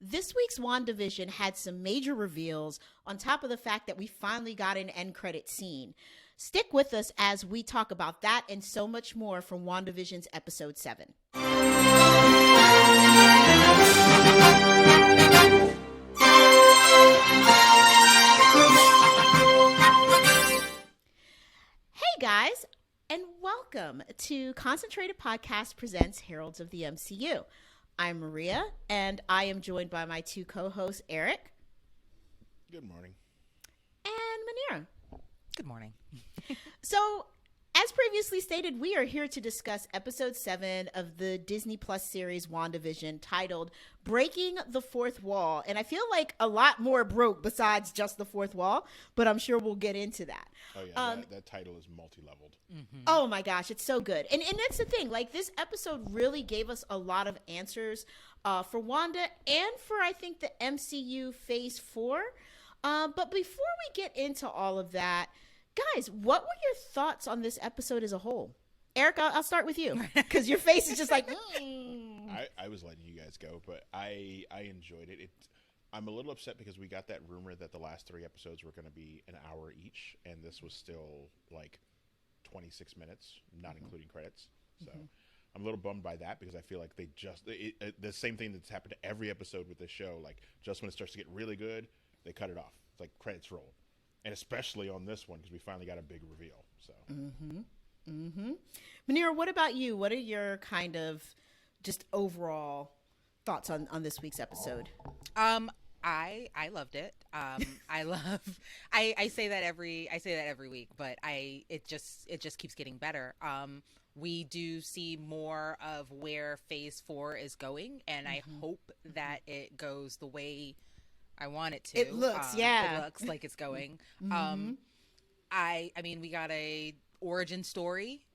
This week's WandaVision had some major reveals on top of the fact that we finally got an end credit scene. Stick with us as we talk about that and so much more from WandaVision's episode 7. Hey guys, and welcome to Concentrated Podcast Presents Heralds of the MCU. I'm Maria, and I am joined by my two co-hosts, Eric. Good morning. And Manira. Good morning. So, as previously stated, we are here to discuss episode 7 of the Disney Plus series WandaVision, titled Breaking the Fourth Wall. And I feel like a lot more broke besides just the fourth wall, but I'm sure we'll get into that. Oh, yeah, that title is multi-leveled. Mm-hmm. Oh, my gosh, it's so good. And that's the thing. Like, this episode really gave us a lot of answers for Wanda and for, I think, the MCU Phase 4. But before we get into all of that, guys, what were your thoughts on this episode as a whole? Eric, I'll start with you because your face is just like. I was letting you guys go, but I enjoyed it. I'm a little upset because we got that rumor that the last 3 episodes were going to be an hour each, and this was still like 26 minutes, not including credits. So I'm a little bummed by that because I feel like they just the same thing that's happened to every episode with this show. Like, just when it starts to get really good, they cut it off. It's like credits roll. And especially on this one, because we finally got a big reveal. So, Manira, what about you? What are your kind of just overall thoughts on this week's episode? I loved it. I say that every week, but it just keeps getting better. We do see more of where Phase 4 is going, and I hope that it goes the way I want it to. It looks, It looks like it's going. I mean, we got a origin story,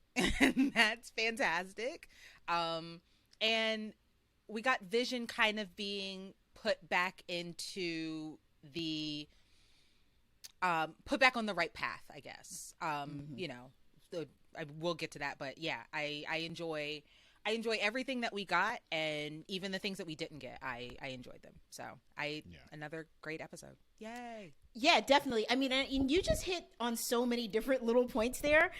and that's fantastic. And we got Vision kind of being put back into the put back on the right path, I guess. You know, we'll get to that, but yeah, I enjoy everything that we got, and even the things that we didn't get, I enjoyed them. So another great episode. Yay. Yeah, definitely. I mean, and you just hit on so many different little points there.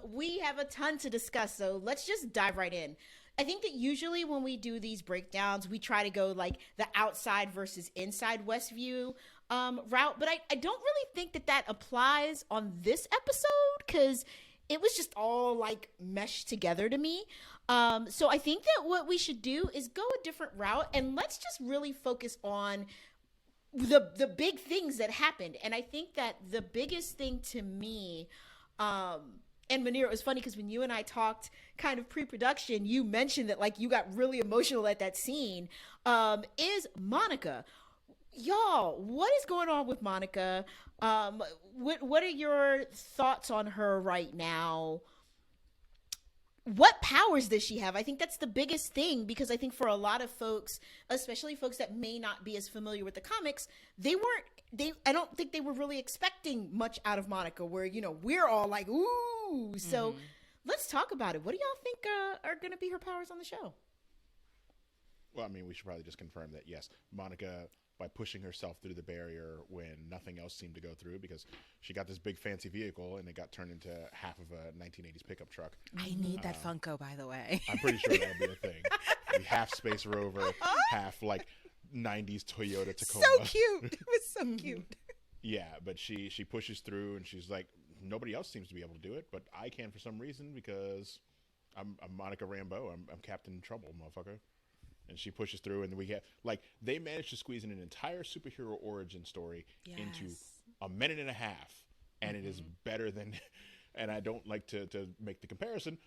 We have a ton to discuss, so let's just dive right in. I think that usually when we do these breakdowns, we try to go like the outside versus inside WestView route, but I don't really think that applies on this episode because it was just all like meshed together to me. So I think that what we should do is go a different route, and let's just really focus on the big things that happened. And I think that the biggest thing to me, and Manira, it was funny because when you and I talked kind of pre-production, you mentioned that like you got really emotional at that scene, is Monica. Y'all, what is going on with Monica? What are your thoughts on her right now? What powers does she have? I think that's the biggest thing, because I think for a lot of folks, especially folks that may not be as familiar with the comics, I don't think they were really expecting much out of Monica, where, you know, we're all like, ooh. So let's talk about it. What do y'all think are going to be her powers on the show? well, I mean, we should probably just confirm that, yes, Monica, by pushing herself through the barrier when nothing else seemed to go through, because she got this big fancy vehicle and it got turned into half of a 1980s pickup truck. I need that Funko, by the way. I'm pretty sure that'll be a thing. The half Space Rover, half like 90s Toyota Tacoma. So cute. It was so cute. Yeah, but she pushes through and she's like, nobody else seems to be able to do it, but I can for some reason, because I'm Monica Rambeau. I'm Captain Trouble, motherfucker. And she pushes through, and we get, like, they managed to squeeze in an entire superhero origin story into a minute and a half, and it is better than, and I don't like to make the comparison,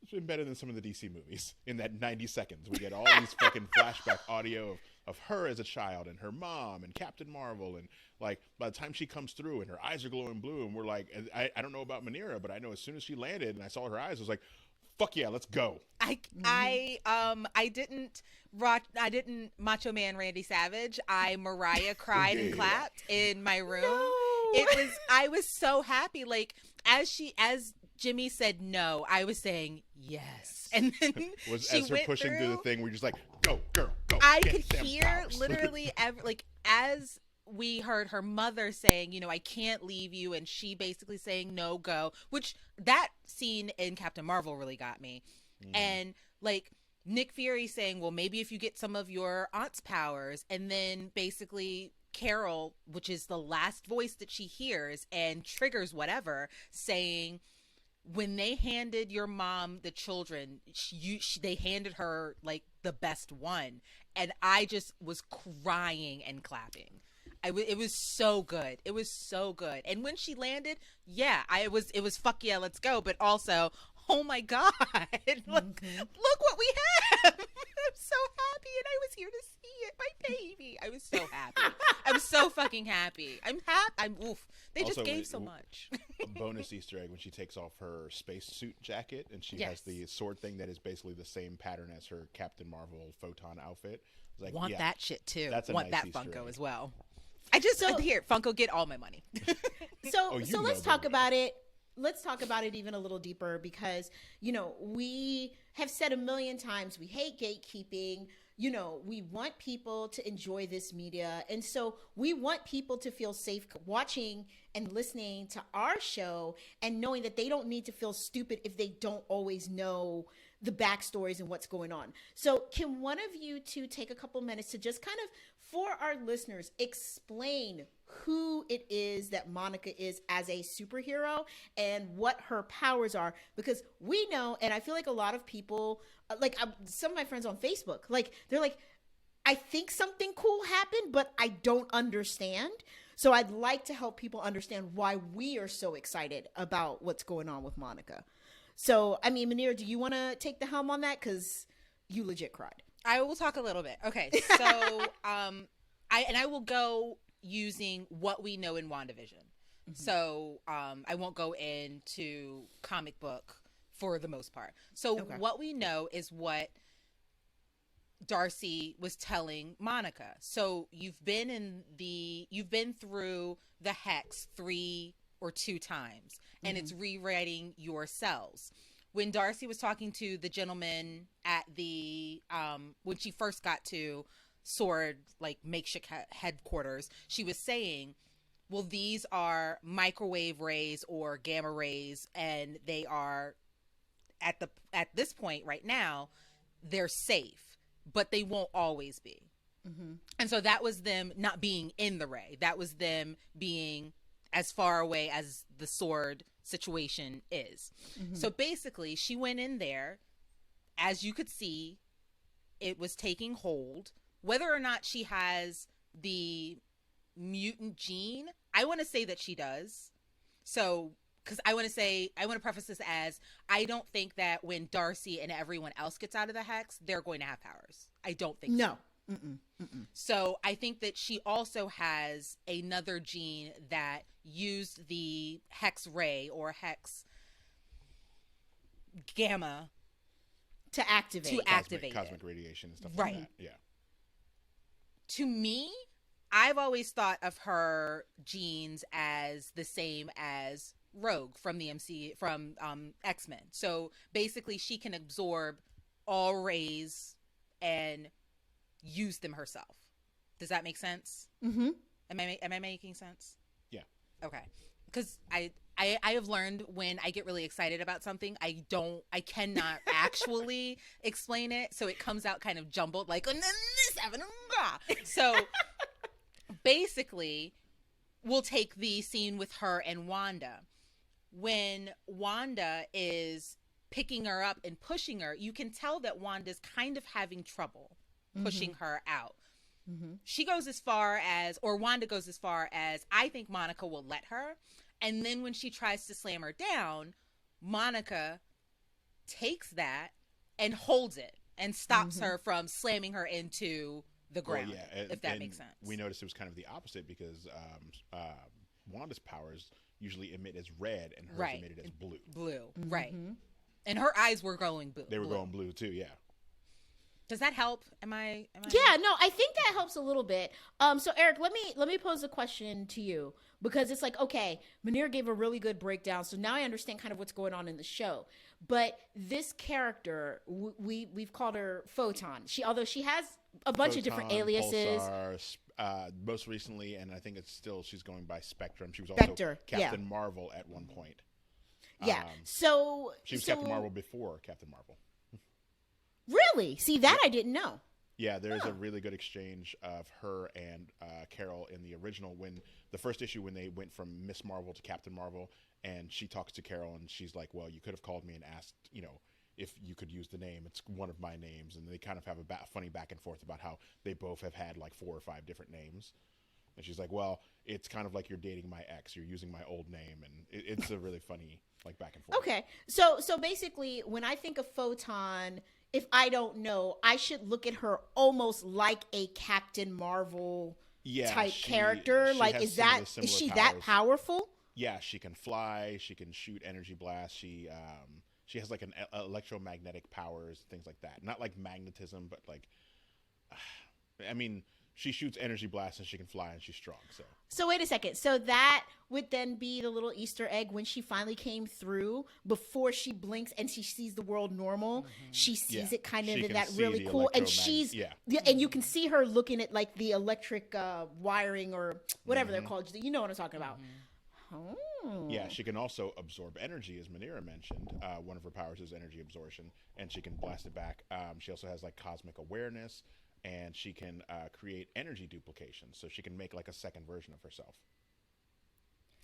it's been better than some of the DC movies. In that 90 seconds, we get all these fucking flashback audio of her as a child, and her mom, and Captain Marvel, and, like, by the time she comes through, and her eyes are glowing blue, and we're like, I don't know about Manira, but I know as soon as she landed, and I saw her eyes, I was like, fuck yeah, let's go. I didn't Macho Man Randy Savage. I Mariah cried and clapped in my room. No. I was so happy. Like, as Jimmy said no, I was saying yes. And then as her pushing through the thing, we're just like, go, girl, go. I could hear powers. literally like as we heard her mother saying, I can't leave you, and she basically saying no, go, which that scene in Captain Marvel really got me. And like Nick Fury saying, well, maybe if you get some of your aunt's powers, and then basically Carol, which is the last voice that she hears and triggers whatever, saying, when they handed your mom the children, they handed her like the best one, and I just was crying and clapping. It was so good. It was so good. And when she landed, it was fuck yeah, let's go. But also, oh my God, look what we have. I'm so happy, and I was here to see it, my baby. I was so happy. I'm so fucking happy. I'm happy. They just gave so much. A bonus Easter egg when she takes off her spacesuit jacket and she has the sword thing that is basically the same pattern as her Captain Marvel photon outfit. Like, want that shit too. That's a want nice that Easter Funko egg. as well. I just here, Funko, get all my money. So let's talk about it. Let's talk about it even a little deeper, because we have said a million times we hate gatekeeping. We want people to enjoy this media, and so we want people to feel safe watching and listening to our show, and knowing that they don't need to feel stupid if they don't always know the backstories and what's going on. So can one of you two take a couple minutes to just kind of, for our listeners, explain who it is that Monica is as a superhero and what her powers are? Because we know, and I feel like a lot of people, like some of my friends on Facebook, like they're like, I think something cool happened, but I don't understand. So I'd like to help people understand why we are so excited about what's going on with Monica. So, I mean, Manir, do you want to take the helm on that? Because you legit cried. I will talk a little bit. Okay, so I will go using what we know in WandaVision. So I won't go into comic book for the most part. So what we know is what Darcy was telling Monica. So you've been through the hex 3 or 2 times, and it's rewriting your cells. When Darcy was talking to the gentleman at the when she first got to Sword, like makeshift headquarters, she was saying, well, these are microwave rays or gamma rays, and they are at this point right now, they're safe, but they won't always be. And so that was them not being in the ray. That was them being as far away as the Sword situation is. So basically, she went in there. As you could see, it was taking hold. Whether or not she has the mutant gene, I want to say that she does. So, because I want to preface this as, I don't think that when Darcy and everyone else gets out of the hex, they're going to have powers. I don't think so. So I think that she also has another gene that used the hex ray or hex gamma to activate cosmic radiation and stuff like that. Yeah. To me, I've always thought of her genes as the same as Rogue from the X-Men. So basically, she can absorb all rays and use them herself. Does that make sense? Am I making sense? Yeah. Okay. Because I have learned when I get really excited about something, I cannot actually explain it, so it comes out kind of jumbled, like, and then this happened. So basically, we'll take the scene with her and Wanda. When Wanda is picking her up and pushing her, you can tell that Wanda's kind of having trouble pushing her out. She goes as far as, or Wanda goes as far as, I think Monica will let her. And then when she tries to slam her down, Monica takes that and holds it and stops her from slamming her into the ground, if that makes sense. We noticed it was kind of the opposite, because Wanda's powers usually emit as red and hers emitted as blue. Right. And her eyes were glowing blue. They were glowing blue too, yeah. Does that help? Am I? Yeah, no, I think that helps a little bit. So Eric, let me pose a question to you, because it's like, okay, Manir gave a really good breakdown, so now I understand kind of what's going on in the show. But this character, we've called her Photon. Although she has a bunch of different Photon, aliases. Pulsar, most recently, and I think she's going by Spectrum. She was also Spectre, Captain Marvel at one point. Yeah. So she was Captain Marvel before Captain Marvel. Really? See, that I didn't know. Yeah, there's a really good exchange of her and Carol in the original, when the first issue, when they went from Miss Marvel to Captain Marvel, and she talks to Carol and she's like, well, you could have called me and asked, if you could use the name. It's one of my names. And they kind of have a funny back and forth about how they both have had like 4 or 5 different names. And she's like, well, it's kind of like you're dating my ex. You're using my old name. And it's a really funny like back and forth. Okay. So basically, when I think of Photon, if I don't know, I should look at her almost like a Captain Marvel type character. Like, is she powers. that powerful? Yeah, she can fly. She can shoot energy blasts. She has like an electromagnetic powers, things like that. Not like magnetism, but like, I mean, she shoots energy blasts and she can fly and she's strong. So wait a second. So that would then be the little Easter egg when she finally came through, before she blinks and she sees the world normal. She sees it kind of in that really cool, and she's and you can see her looking at like the electric wiring or whatever they're called. You know what I'm talking about. Oh. Yeah, she can also absorb energy, as Manira mentioned. One of her powers is energy absorption, and she can blast it back. She also has like cosmic awareness, and she can create energy duplication, so she can make like a second version of herself.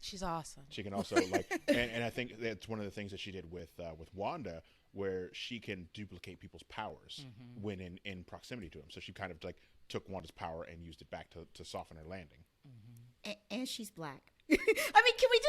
She's awesome. She can also like, and I think that's one of the things that she did with Wanda, where she can duplicate people's powers when in proximity to them. So she kind of like took Wanda's power and used it back to soften her landing. And she's black. I mean, can we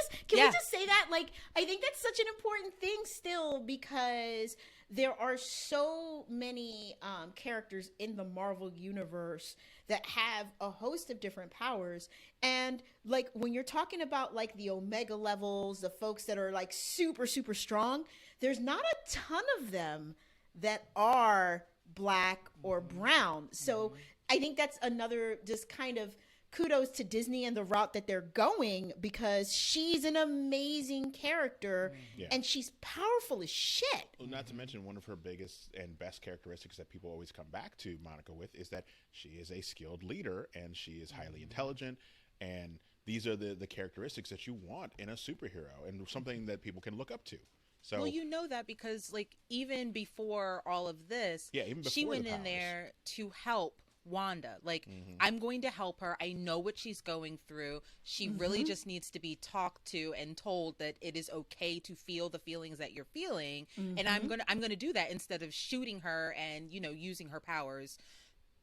just say that? Like, I think that's such an important thing still, because there are so many characters in the Marvel universe that have a host of different powers. And like, when you're talking about like the Omega levels, the folks that are like super, super strong, there's not a ton of them that are black or brown. So I think that's another just kind of kudos to Disney and the route that they're going, because she's an amazing character and she's powerful as shit. Well, not to mention, one of her biggest and best characteristics that people always come back to Monica with is that she is a skilled leader and she is highly intelligent, and these are the characteristics that you want in a superhero and something that people can look up to. So, well, you know that because like even before all of this, even before she went the in powers. there to help Wanda. Like, I'm going to help her. I know what she's going through. She really just needs to be talked to and told that it is okay to feel the feelings that you're feeling. And I'm gonna do that instead of shooting her and using her powers.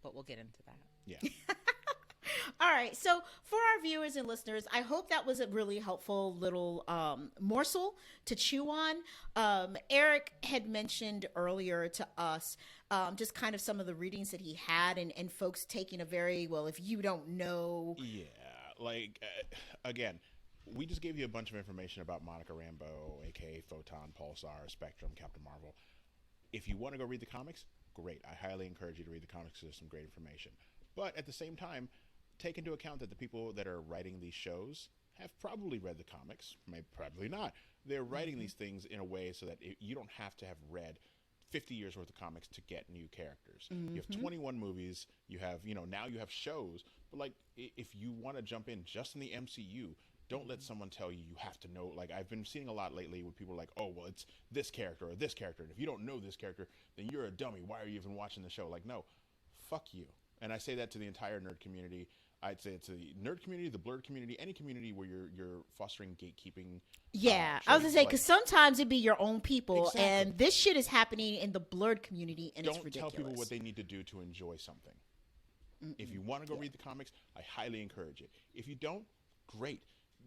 But we'll get into that. Yeah. All right. So for our viewers and listeners, I hope that was a really helpful little morsel to chew on. Eric had mentioned earlier to us just kind of some of the readings that he had and folks taking a very, well, if you don't know. Yeah. Like, again, we just gave you a bunch of information about Monica Rambeau, a.k.a. Photon, Pulsar, Spectrum, Captain Marvel. If you want to go read the comics, great. I highly encourage you to read the comics because there's some great information. But at the same time, take into account that the people that are writing these shows have probably read the comics, maybe probably not. They're writing these things in a way so that you don't have to have read 50 years worth of comics to get new characters. You have 21 movies, you have, now you have shows, but like if you want to jump in just in the MCU, don't let someone tell you have to know. Like, I've been seeing a lot lately where people are like, oh, well, it's this character or this character, and if you don't know this character, then you're a dummy. Why are you even watching the show? Like, no, fuck you. And I say that to the entire nerd community. I'd say it's the nerd community, the blurred community, any community where you're fostering gatekeeping. Yeah, I was gonna say, because sometimes it be your own people, Exactly. and this shit is happening in the blurred community, and it's Don't ridiculous. tell people what they need to do to enjoy something. If you want to go read the comics, I highly encourage it. If you don't, great.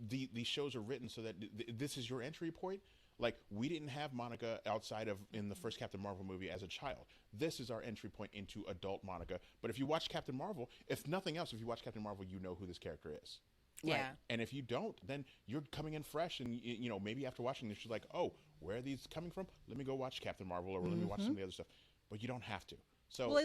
These shows are written so that this is your entry point. Like, we didn't have Monica outside of in the first Captain Marvel movie as a child. This is our entry point into adult Monica. But if you watch Captain Marvel, if nothing else, if you watch Captain Marvel, you know who this character is. Yeah. And if you don't, then you're coming in fresh, and maybe after watching this, you're like, oh, where are these coming from? Let me go watch Captain Marvel, or let me watch some of the other stuff. But you don't have to. So, well,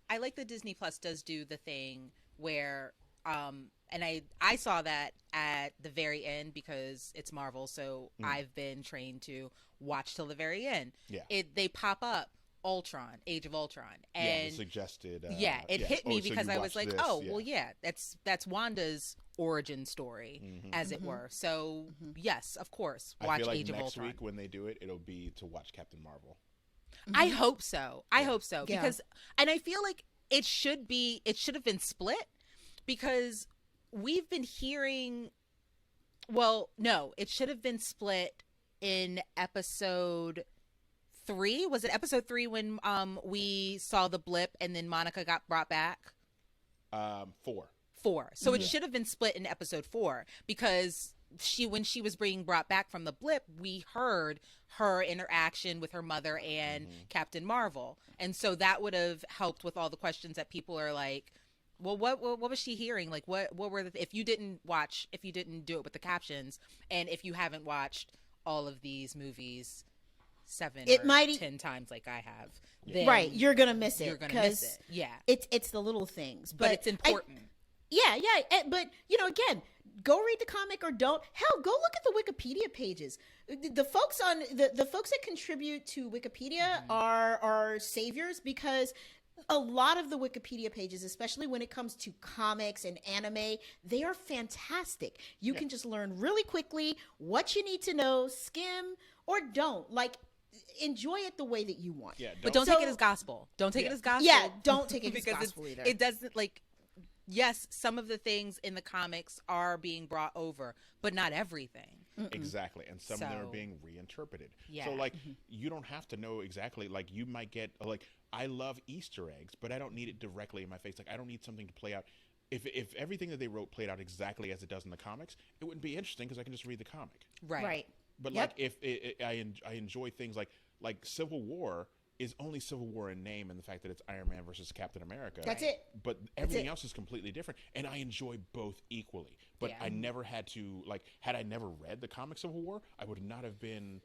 I like that Disney Plus does do the thing where, and I saw that at the very end because it's Marvel, so I've been trained to watch till the very end. Yeah. They pop up Ultron, Age of Ultron, the and suggested. it hit me so because you I was watched like, this, oh, well, yeah, that's Wanda's origin story, as it were. So yes, of course, watch I feel like Age of next Ultron. week when they do it, it'll be to watch Captain Marvel. I hope so. I hope so Yeah. because, and I feel like it should have been split because we've been hearing. Well, no, it should have been split in episode 3. Was it episode 3 when we saw the blip and then Monica got brought back? 4. 4. So it should have been split in episode 4 because when she was being brought back from the blip, we heard her interaction with her mother and Captain Marvel. And so that would have helped with all the questions that people are like, well, what was she hearing? Like, what were if you didn't do it with the captions, and if you haven't watched all of these movies 7 or 10 times like I have, then right, you're gonna miss it. You're gonna miss it. Yeah, it's the little things, but it's important. But again, go read the comic or don't. Hell, go look at the Wikipedia pages. The folks on the folks that contribute to Wikipedia are saviors because a lot of the Wikipedia pages, especially when it comes to comics and anime, they are fantastic. You can just learn really quickly what you need to know, skim or don't. Like, enjoy it the way that you want. Yeah, but don't take it as gospel. Don't take it as gospel. Yeah, don't take it as because gospel either. It doesn't, like, yes, some of the things in the comics are being brought over, but not everything. Exactly, and some of them are being reinterpreted. Yeah. So, like, you don't have to know exactly. Like, you might get, like, I love Easter eggs, but I don't need it directly in my face. Like, I don't need something to play out. If everything that they wrote played out exactly as it does in the comics, it wouldn't be interesting because I can just read the comic. Right. But like, if I enjoy things like Civil War is only Civil War in name and the fact that it's Iron Man versus Captain America. That's it. But everything else is completely different, and I enjoy both equally. But I never had to, like, had I never read the comic Civil War, I would not have been,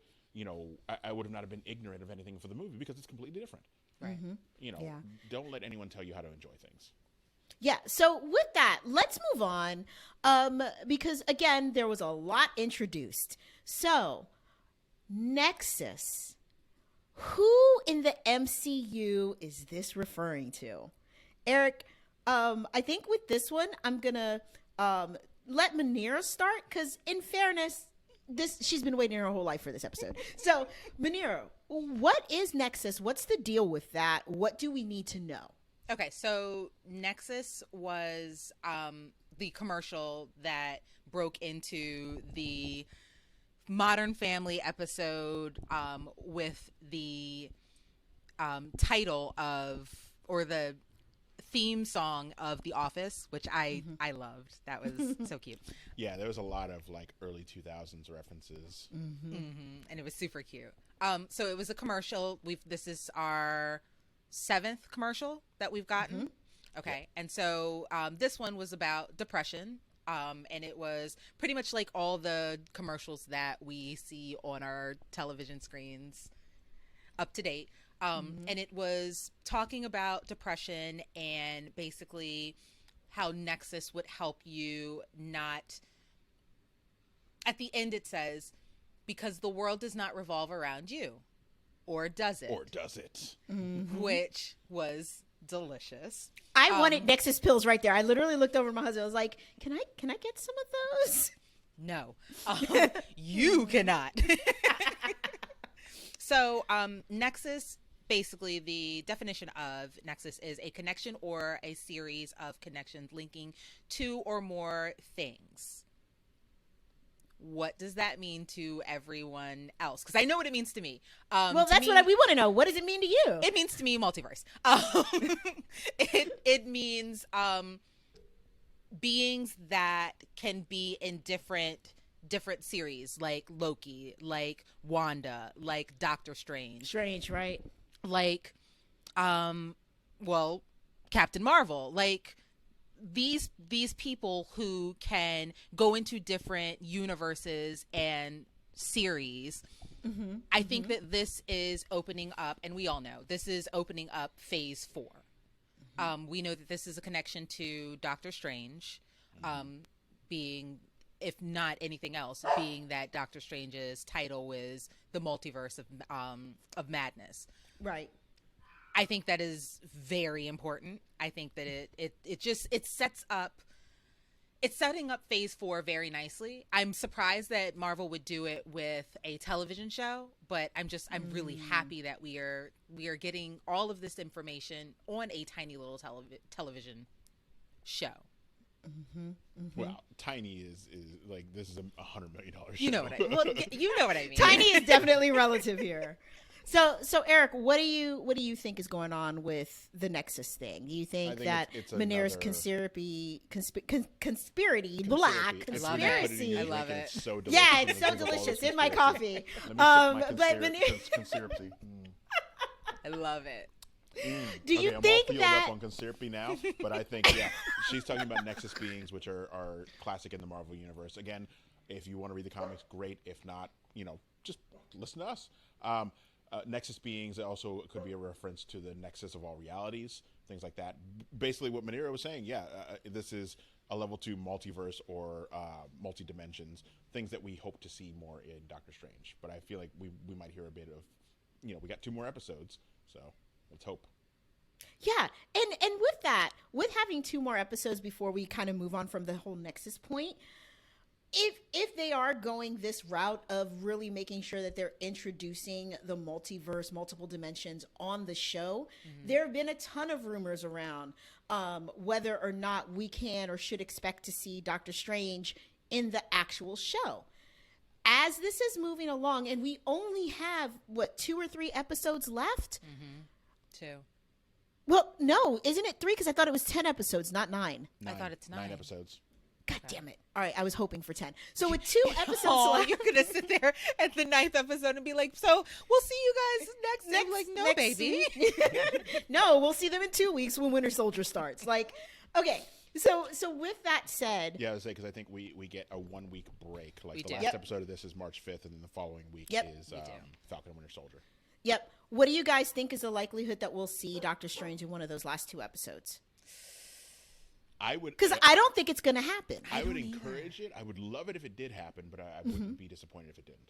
I would have not have been ignorant of anything for the movie because it's completely different. Right. Don't let anyone tell you how to enjoy things. Yeah, so with that, let's move on because, again, there was a lot introduced. So, Nexxus. Who in the MCU is this referring to? Eric, I think with this one, I'm going to let Manira start because, in fairness, she's been waiting her whole life for this episode. So, Manira, what is Nexxus? What's the deal with that? What do we need to know? Okay, so Nexxus was the commercial that broke into the Modern Family episode with the title of, or the theme song of The Office, which I loved. That was so cute. Yeah, there was a lot of like early 2000s references. And it was super cute. So it was a commercial. This is our 7th commercial that we've gotten. Okay. And so this one was about depression. And it was pretty much like all the commercials that we see on our television screens up to date. And it was talking about depression and basically how Nexxus would help you not, at the end it says, because the world does not revolve around you. Or does it? Or does it? Which was delicious. I wanted Nexxus pills right there. I literally looked over at my husband. I was like, "Can I get some of those?" No, you cannot. So, Nexxus, basically, the definition of Nexxus is a connection or a series of connections linking two or more things. What does that mean to everyone else? Because I know what it means to me. Well, that's what we want to know. What does it mean to you? It means to me multiverse. It means beings that can be in different series, like Loki, like Wanda, like Doctor Strange. Strange, right? Like, well, Captain Marvel, like these people who can go into different universes and series. I think that this is opening up, and we all know this is opening up phase 4. We know that this is a connection to Doctor Strange, being, if not anything else, being that Doctor Strange's title was the multiverse of madness. Right. I think that is very important. I think that it sets up. It's setting up Phase 4 very nicely. I'm surprised that Marvel would do it with a television show, but I'm really happy that we are getting all of this information on a tiny little television show. Well, tiny is like, this is a $100 million show. You know what I mean. Tiny is definitely relative here. So Eric, what do you think is going on with the Nexxus thing? Do you think that it's Manera's conspiracy? I love it. It's so delicious. Yeah, it's so delicious in my coffee. But conspiracy. I love it. Do you I'm think all fueled that up on conspiracy now? But I think she's talking about Nexus beings, which are classic in the Marvel universe. Again, if you want to read the comics, great. If not, just listen to us. Nexus beings also could be a reference to the nexus of all realities, things like that. Basically, what Manera was saying, this is a level 2 multiverse or multi-dimensions, things that we hope to see more in Doctor Strange. But I feel like we might hear a bit of, we got 2 more episodes, so let's hope. Yeah, and with that, with having 2 more episodes before we kind of move on from the whole Nexus point, if they are going this route of really making sure that they're introducing the multiverse, multiple dimensions on the show, there have been a ton of rumors around whether or not we can or should expect to see Doctor Strange in the actual show. As this is moving along, and we only have, 2 or 3 episodes left? 2. Well, no, isn't it 3? Because I thought it was 10 episodes, not 9. I thought it's 9 episodes. God damn it. All right, I was hoping for 10. So with 2 episodes left. You're going to sit there at the 9th episode and be like, so we'll see you guys next. I'm like, no, baby. No, we'll see them in 2 weeks when Winter Soldier starts. Like, okay. So with that said. Yeah, I was saying, because I think we get a 1-week break. Like, the last episode of this is March 5th, and then the following week is Falcon and Winter Soldier. Yep. What do you guys think is the likelihood that we'll see Doctor Strange in one of those last 2 episodes? I would, because I don't think it's going to happen. I would encourage it. I would love it if it did happen, but I wouldn't be disappointed if it didn't.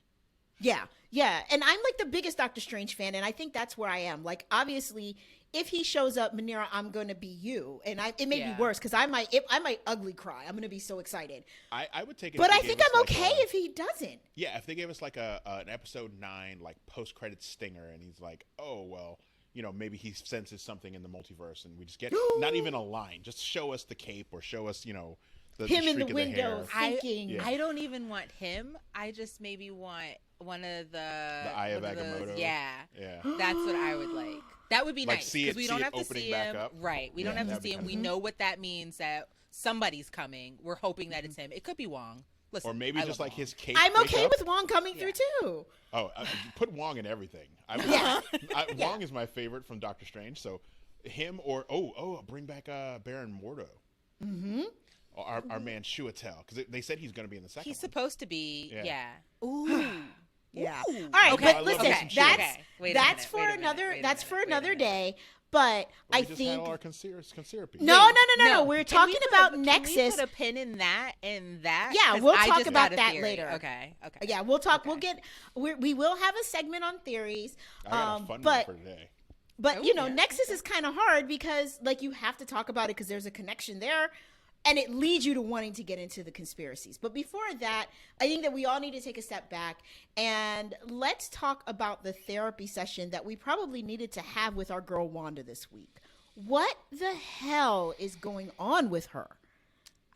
Yeah. And I'm like the biggest Doctor Strange fan, and I think that's where I am. Like, obviously, if he shows up, Manera, I'm going to be you. And it may be worse, because I might ugly cry. I'm going to be so excited. I would take it. But I think I'm okay if he doesn't. Yeah, if they gave us like an episode 9, like, post-credit stinger, and he's like, oh, well, maybe he senses something in the multiverse, and we just get not even a line. Just show us the cape, or show us, him in the window thinking. I don't even want him. I just maybe want one of the Eye of Agamotto. Yeah. That's what I would like. That would be nice, because we don't have to see him. Right. We don't have to see him. We know what that means, that somebody's coming. We're hoping that it's him. It could be Wong. Listen, or maybe just like his cape. I'm okay with Wong coming through too. Oh, put Wong in everything. Wong is my favorite from Doctor Strange. So him, or bring back Baron Mordo. Our man Chiwetel, because they said he's going to be in the second. He's supposed to be. Yeah. Ooh. Yeah. All right, but listen, that's for another day. But I think had all our conspiracy. No. We're talking about Nexxus. Can we put a pin in that? Yeah, we'll talk about that later. Okay. Yeah, we'll talk. Okay. We will have a segment on theories. I got a fun one for today. But Nexxus is kind of hard, because like you have to talk about it because there's a connection there. And it leads you to wanting to get into the conspiracies. But before that, I think that we all need to take a step back and let's talk about the therapy session that we probably needed to have with our girl Wanda this week. What the hell is going on with her?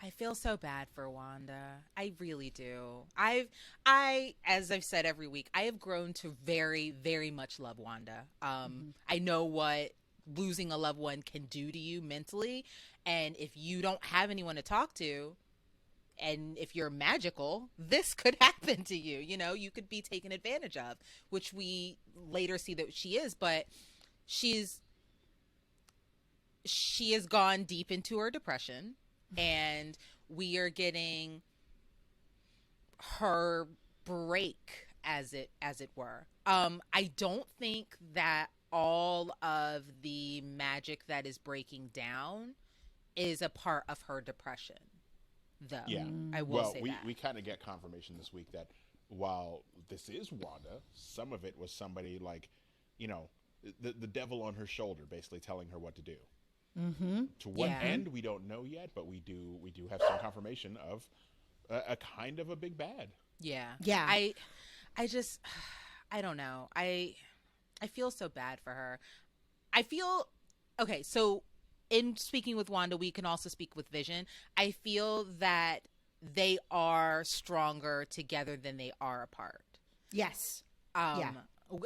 I feel so bad for Wanda. I really do. As I've said every week, I have grown to very, very much love Wanda. I know what losing a loved one can do to you mentally. And if you don't have anyone to talk to, and if you're magical, this could happen to you. You could be taken advantage of, which we later see that she is. But she has gone deep into her depression, and we are getting her break, as it were. I don't think that all of the magic that is breaking down is a part of her depression, though. Yeah. I will say that. We kind of get confirmation this week that while this is Wanda, some of it was somebody like, the devil on her shoulder, basically telling her what to do. Mm-hmm. To what Yeah. end, we don't know yet, but we do have some confirmation of a kind of a big bad. Yeah. Yeah. I just, I don't know. I feel so bad for her. I feel, okay, so in speaking with Wanda, we can also speak with Vision. I feel that they are stronger together than they are apart. Yes. Yeah.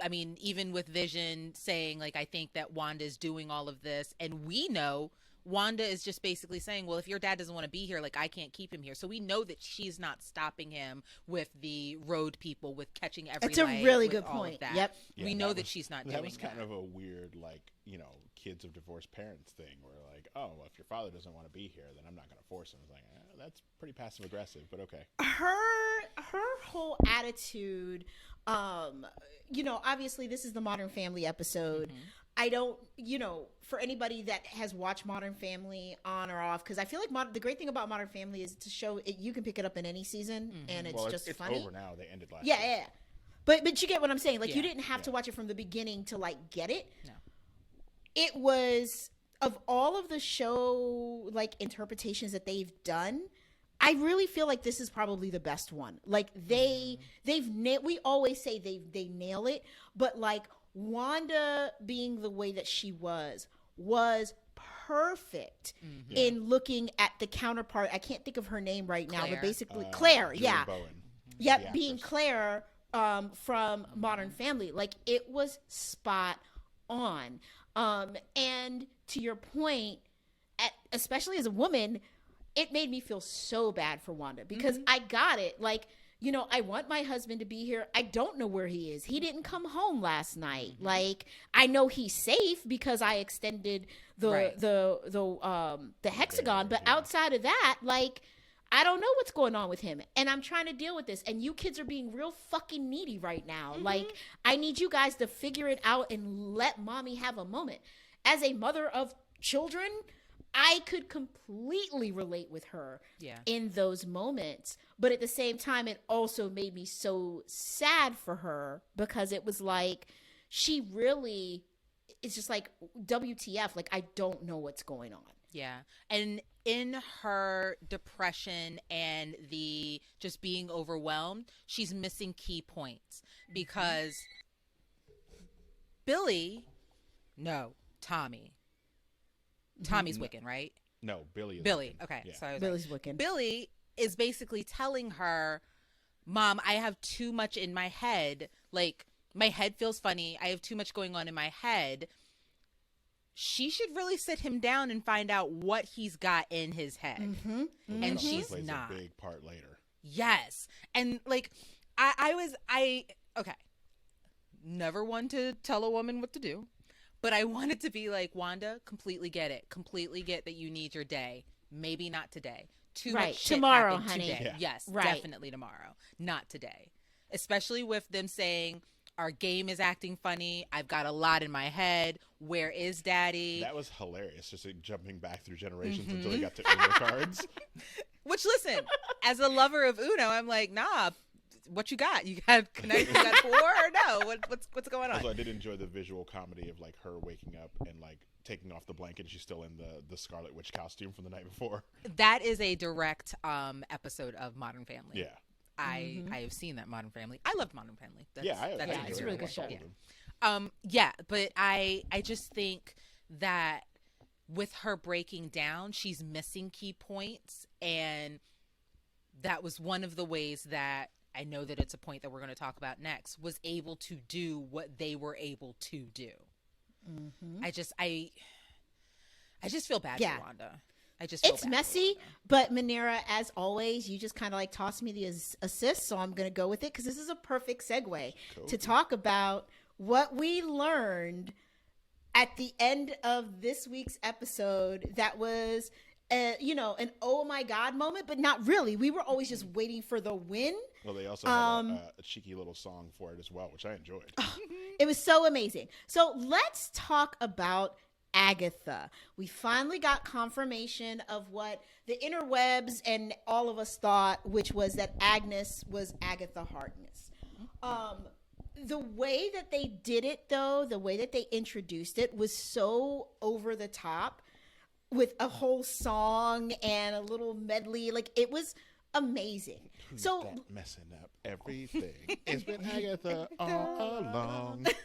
I mean, even with Vision saying, like, I think that Wanda is doing all of this, and we know Wanda is just basically saying, well, if your dad doesn't want to be here, like, I can't keep him here. So we know that she's not stopping him with the road people, with catching every That's a light, really with good all of point. that. Yep. Yeah, we know that she's not doing that. Was kind of a weird, like, you know, kids of divorced parents thing, where like, oh, well, if your father doesn't want to be here, then I'm not going to force him. It's like, that's pretty passive aggressive, but okay. Her whole attitude, you know, obviously this is the Modern Family episode. Mm-hmm. I don't, you know, for anybody that has watched Modern Family on or off, because I feel like the great thing about Modern Family is to show it, you can pick it up in any season, and it's just it's funny. over now. They ended last Yeah, year. yeah. But you get what I'm saying. Like, you Yeah. didn't have to watch it from the beginning to, like, get it. No. It was, of all of the show, like, interpretations that they've done, I really feel like this is probably the best one. Like, we always say they nail it, but, like, Wanda being the way that she was perfect in looking at the counterpart. I can't think of her name right now, Claire. but basically Claire. Julie Yeah. Bowen, Yep, the being actress. Claire from Modern Family. Like, it was spot on. And to your point, especially as a woman, it made me feel so bad for Wanda because I got it. Like, you know, I want my husband to be here. I don't know where he is. He didn't come home last night. Like, I know he's safe because I extended the hexagon, but outside of that, like, I don't know what's going on with him. And I'm trying to deal with this. And you kids are being real fucking needy right now. Like, I need you guys to figure it out and let mommy have a moment. As a mother of children, I could completely relate with her in those moments. But at the same time, it also made me so sad for her because it was like, she really is just like, WTF, like, I don't know what's going on. Yeah. And in her depression and the just being overwhelmed, she's missing key points because Tommy's Wiccan, right? No, Billy. Okay. Yeah. So I was Billy's Wiccan. Billy is basically telling her, Mom, I have too much in my head. Like, my head feels funny. I have too much going on in my head. She should really sit him down and find out what he's got in his head. And she's plays not. a big part later. Yes. And, like, okay. Never one to tell a woman what to do. But I wanted to be like, Wanda, completely get it. Completely get that you need your day. Maybe not today. Too much shit tomorrow, happened honey. today. Yeah. Yes, Right. definitely tomorrow. Not today. Especially with them saying, our game is acting funny. I've got a lot in my head. Where is daddy? That was hilarious, just like, jumping back through generations until they got to Uno cards. Which, listen, as a lover of Uno, I'm like, nah, what you got? You got connect? You got four or no? What's going on? Also, I did enjoy the visual comedy of, like, her waking up and, like, taking off the blanket and she's still in the Scarlet Witch costume from the night before. That is a direct episode of Modern Family. Yeah. I have seen that Modern Family. I loved Modern Family. it's a really good show. Yeah, but I just think that with her breaking down, she's missing key points, and that was one of the ways that I know that it's a point that we're going to talk about next, was able to do what they were able to do. I just feel bad for Wanda. It's messy, but Manera, as always, you just kind of like tossed me the assist, so I'm going to go with it because this is a perfect segue to talk about what we learned at the end of this week's episode that was, an oh my God moment, but not really. We were always just waiting for the win. Well, they also had a cheeky little song for it as well, which I enjoyed. It was so amazing. So let's talk about Agatha. We finally got confirmation of what the interwebs and all of us thought, which was that Agnes was Agatha Harkness. the way that they did it, though, the way that they introduced it was so over the top with a whole song and a little medley. Like, it was amazing. Who's So that messing up everything? It's been Agatha all along. it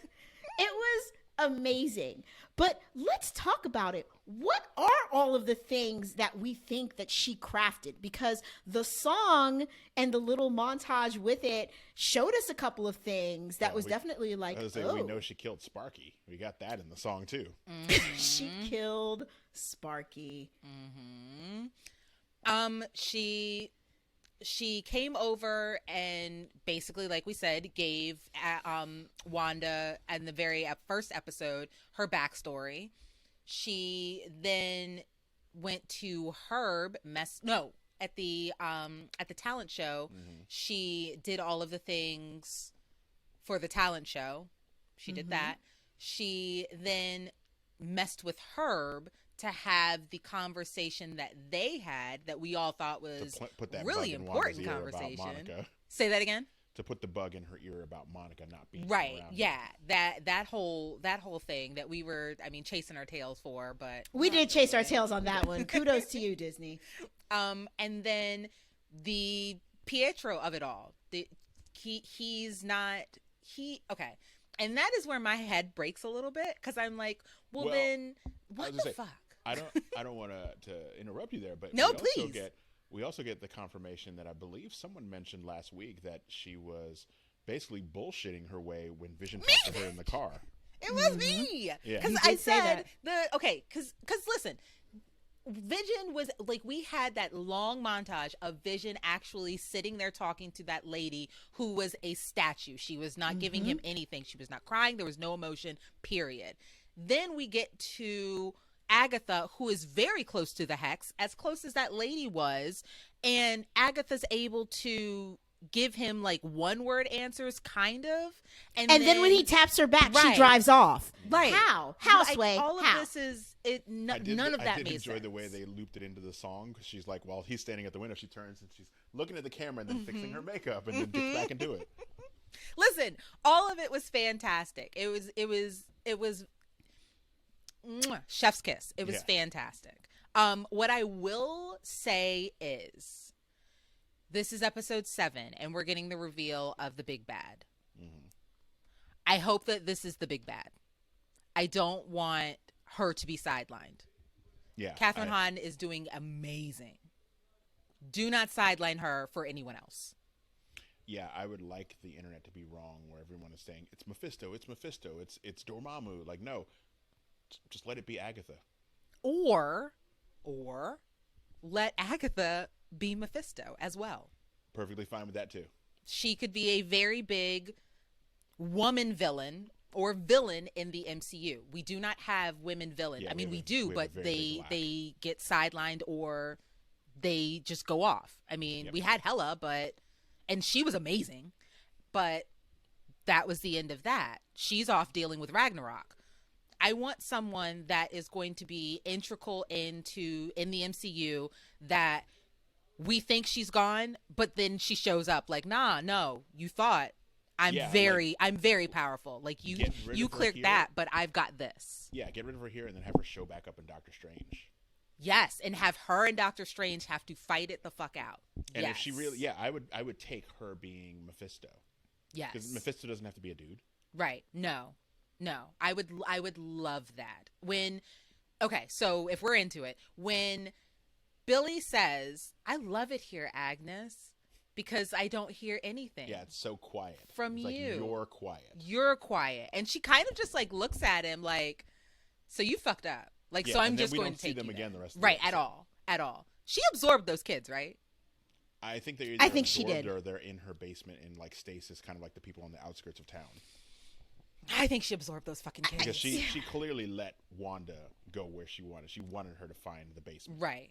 was amazing. But let's talk about it. What are all of the things that we think that she crafted? Because the song and the little montage with it showed us a couple of things that was definitely like, we know she killed Sparky. We got that in the song too. She killed Sparky. She came over and basically, like we said, gave Wanda in the very first episode her backstory. She then went to Herb at the talent show. She did all of the things for the talent show. She did that. She then messed with Herb to have the conversation that they had that we all thought was put that really bug in important Wanda's ear conversation. about Monica. Say that again. To put the bug in her ear about Monica not being Right. around. Yeah. That whole thing that we were, chasing our tails for, but We did chase our tails on that one. Kudos to you, Disney. And then the Pietro of it all. He's not. And that is where my head breaks a little bit because I'm like, well then what the fuck? I don't want to interrupt you there, but no, we please. We also get the confirmation that I believe someone mentioned last week that she was basically bullshitting her way when Vision talked to her in the car. It was me. Yeah. Because I said because listen, Vision was like, we had that long montage of Vision actually sitting there talking to that lady who was a statue. She was not giving him anything. She was not crying. There was no emotion, period. Then we get to Agatha, who is very close to the Hex, as close as that lady was. And Agatha's able to give him like one word answers, kind of. And then when he taps her back, she drives off. Right. How? Sway? All of this is none of that I did made enjoy sense. the way they looped it into the song because she's like, while he's standing at the window, she turns and she's looking at the camera and then fixing her makeup and then gets back into it. Listen, all of it was fantastic. It was chef's kiss. It was fantastic. What I will say is, this is episode 7, and we're getting the reveal of the big bad. I hope that this is the big bad. I don't want her to be sidelined. Yeah, Catherine Hahn is doing amazing. Do not sideline her for anyone else. Yeah, I would like the internet to be wrong, where everyone is saying it's Mephisto, it's Dormammu. Like, no, just let it be Agatha. Or let Agatha be Mephisto as well. Perfectly fine with that too. She could be a very big woman villain or villain in the MCU. We do not have women villain. Yeah, we do, but they get sidelined or they just go off. We had Hela, and she was amazing, but that was the end of that. She's off dealing with Ragnarok. I want someone that is going to be integral in the MCU, that we think she's gone, but then she shows up like, nah, no, you thought I'm very powerful. Like you cleared that, but I've got this. Yeah, get rid of her here and then have her show back up in Doctor Strange. Yes, and have her and Doctor Strange have to fight it the fuck out. And if she really, I would take her being Mephisto. Yes, because Mephisto doesn't have to be a dude. Right? No, I would love that. So if we're into it, when Billy says, "I love it here, Agnes, because I don't hear anything." Yeah, it's so quiet from it's you. Like, you're quiet. You're quiet, and she kind of just like looks at him like, "So you fucked up." Like, yeah, so I'm just we going don't to take see them you again there. the rest of right the episode. at all. She absorbed those kids, right? I think they're I think she did. Or they're in her basement in like stasis, kind of like the people on the outskirts of town. I think she absorbed those fucking kids. Because she clearly let Wanda go where she wanted. She wanted her to find the basement. Right.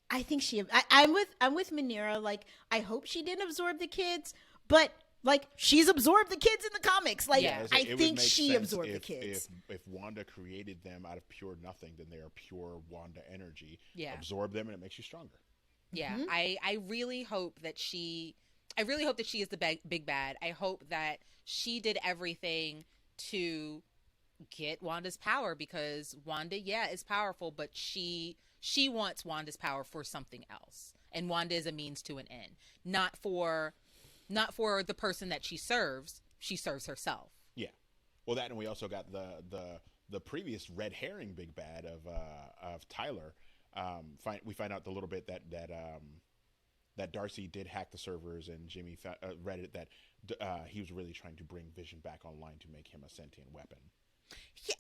I think I'm with Manira. Like, I hope she didn't absorb the kids, but like, she's absorbed the kids in the comics. Like, Yeah. I think she absorbed the kids. If Wanda created them out of pure nothing, then they are pure Wanda energy. Yeah. Absorb them and it makes you stronger. Yeah. I really hope that I really hope that she is the big bad. I hope that she did everything to get Wanda's power, because Wanda, is powerful, but she wants Wanda's power for something else, and Wanda is a means to an end, not for the person that she serves. She serves herself. Yeah. Well, that, and we also got the previous red herring big bad of Tyler. We find out a little bit that Darcy did hack the servers, and Jimmy read it that he was really trying to bring Vision back online to make him a sentient weapon. He's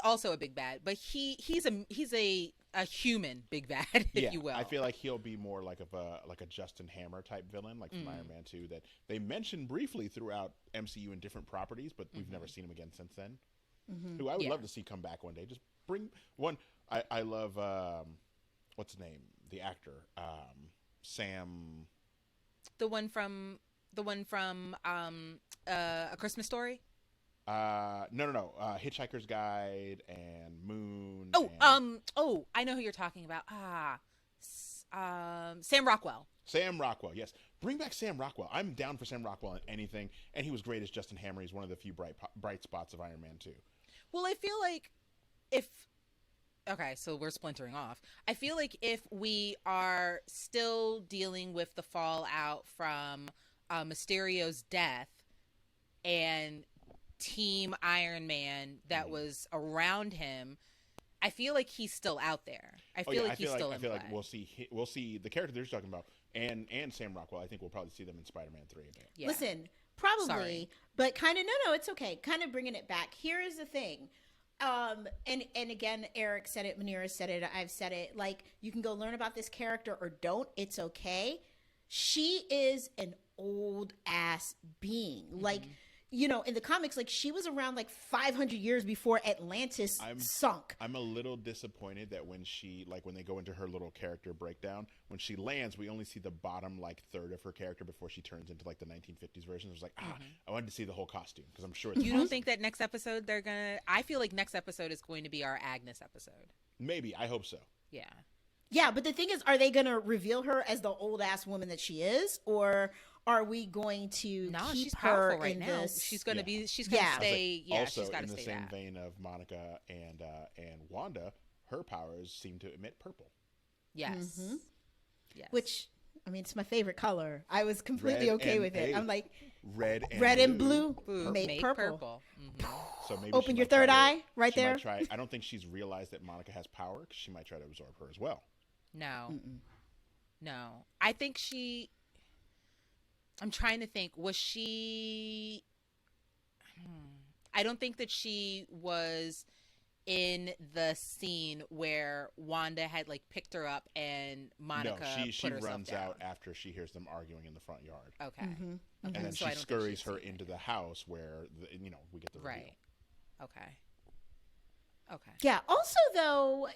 also a big bad, but he's a human big bad, if you will. I feel like he'll be more like a Justin Hammer type villain, like from Iron Man 2, that they mentioned briefly throughout MCU in different properties, but we've never seen him again since then. Who I would love to see come back one day. Just bring one. I love what's his name? The actor, Sam. The one from A Christmas Story. No. Hitchhiker's Guide and Moon. I know who you're talking about. Sam Rockwell. Sam Rockwell, yes. Bring back Sam Rockwell. I'm down for Sam Rockwell in anything, and he was great as Justin Hammer. He's one of the few bright spots of Iron Man 2. Well, I feel like so we're splintering off. I feel like if we are still dealing with the fallout from Mysterio's death and Team Iron Man that was around him, I feel like he's still out there. I feel like he's still in play. Like we'll see the character they're talking about, and Sam Rockwell. I think we'll probably see them in Spider-Man 3 a bit. Yeah. Listen, probably, sorry, but kind of no, it's okay. Kind of bringing it back. Here is the thing. And again, Eric said it, Manira said it, I've said it. Like, you can go learn about this character or don't. It's okay. She is an old ass being. Like, you know, in the comics, like, she was around like 500 years before Atlantis sunk. I'm a little disappointed that when they go into her little character breakdown, when she lands, we only see the bottom like third of her character before she turns into like the 1950s version. I was like, I wanted to see the whole costume, because I'm sure it's You don't think that next episode I feel like next episode is going to be our Agnes episode. Maybe. I hope so. Yeah. Yeah, but the thing is, are they going to reveal her as the old ass woman that she is, or are we going to keep she's her right in now. this? She's going to be. She's going to stay. Like, also, she's got to stay. In the same vein of Monica and Wanda, her powers seem to emit purple. Yes. Yes. Which, I mean, it's my favorite color. I was completely okay with it. I'm like, red and blue make purple. So maybe open your third eye right there. I don't think she's realized that Monica has power, because she might try to absorb her as well. No. I think I'm trying to think. Was she? I don't think that she was in the scene where Wanda had like picked her up and Monica. No, she runs down. out after she hears them arguing in the front yard. Okay. And then she scurries her into the house where we get the reveal. Right. Okay. Yeah. Also, though,